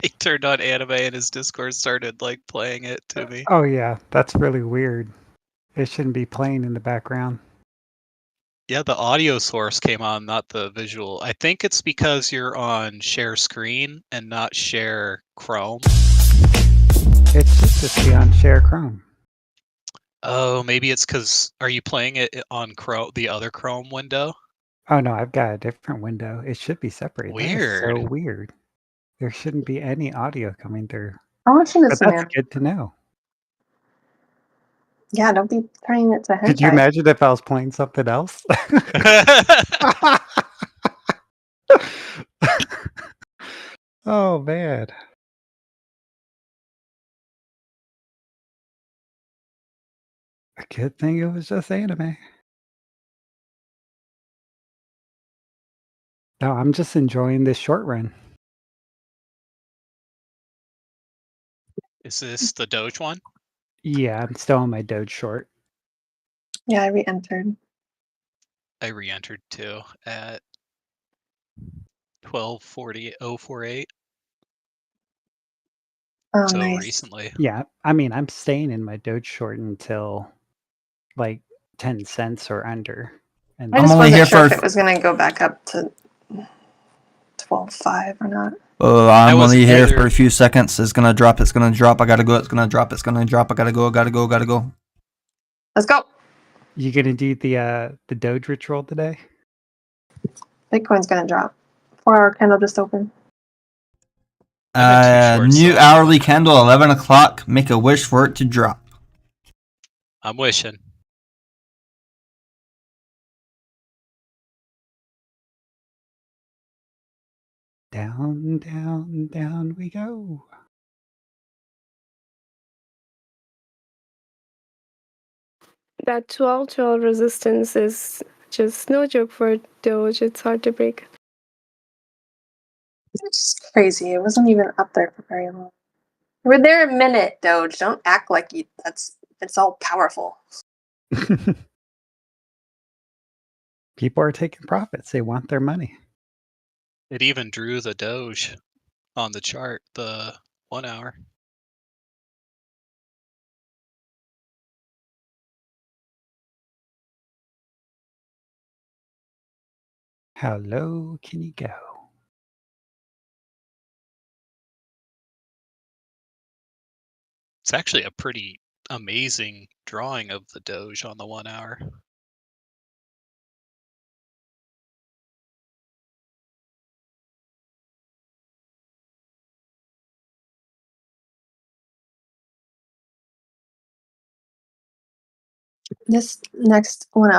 He turned on anime and his Discord started like playing it to me. Oh yeah, that's really weird. It shouldn't be playing in the background. Yeah, the audio source came on, not the visual. I think it's because you're on share screen and not share Chrome. It should just be on share Chrome. Oh, maybe it's because are you playing it on Chrome, the other Chrome window? Oh no, I've got a different window. It should be separated. That is so Weird. weird. There shouldn't be any audio coming through. I'm watching But this that's man. good to know. Yeah, don't be turning it to hentai. Could you imagine if I was playing something else? Oh man. A good thing it was just anime. No, I'm just enjoying this short run. Is this the Doge one? Yeah, I'm still on my Doge short. Yeah, I re-entered. I re-entered too at 12:40.048. Oh, So nice. recently. Yeah, I mean, I'm staying in my Doge short until like 10 cents or under. And I I'm just only wasn't here sure for. if it was gonna go back up to 12.5 or not. I'm was only here for either- a few seconds. It's gonna drop. It's gonna drop. I gotta go. It's gonna drop. It's gonna drop. I gotta go. Gotta go. Gotta go. Let's go. you gonna do the Doge ritual today? Bitcoin's gonna drop. 4-hour candle just opened. I'm in two shorts, New so hourly candle, 11 o'clock. Make a wish for it to drop. I'm wishing. Down, down, down we go. That 12 resistance is just no joke for Doge. It's hard to break. It's just crazy. It wasn't even up there for very long. We're there a minute, Doge. Don't act like it's all powerful. People are taking profits. They want their money. It even drew the Doge on the chart, the 1 hour. How low can you go? It's actually a pretty amazing drawing of the Doge on the 1 hour. This next 1 hour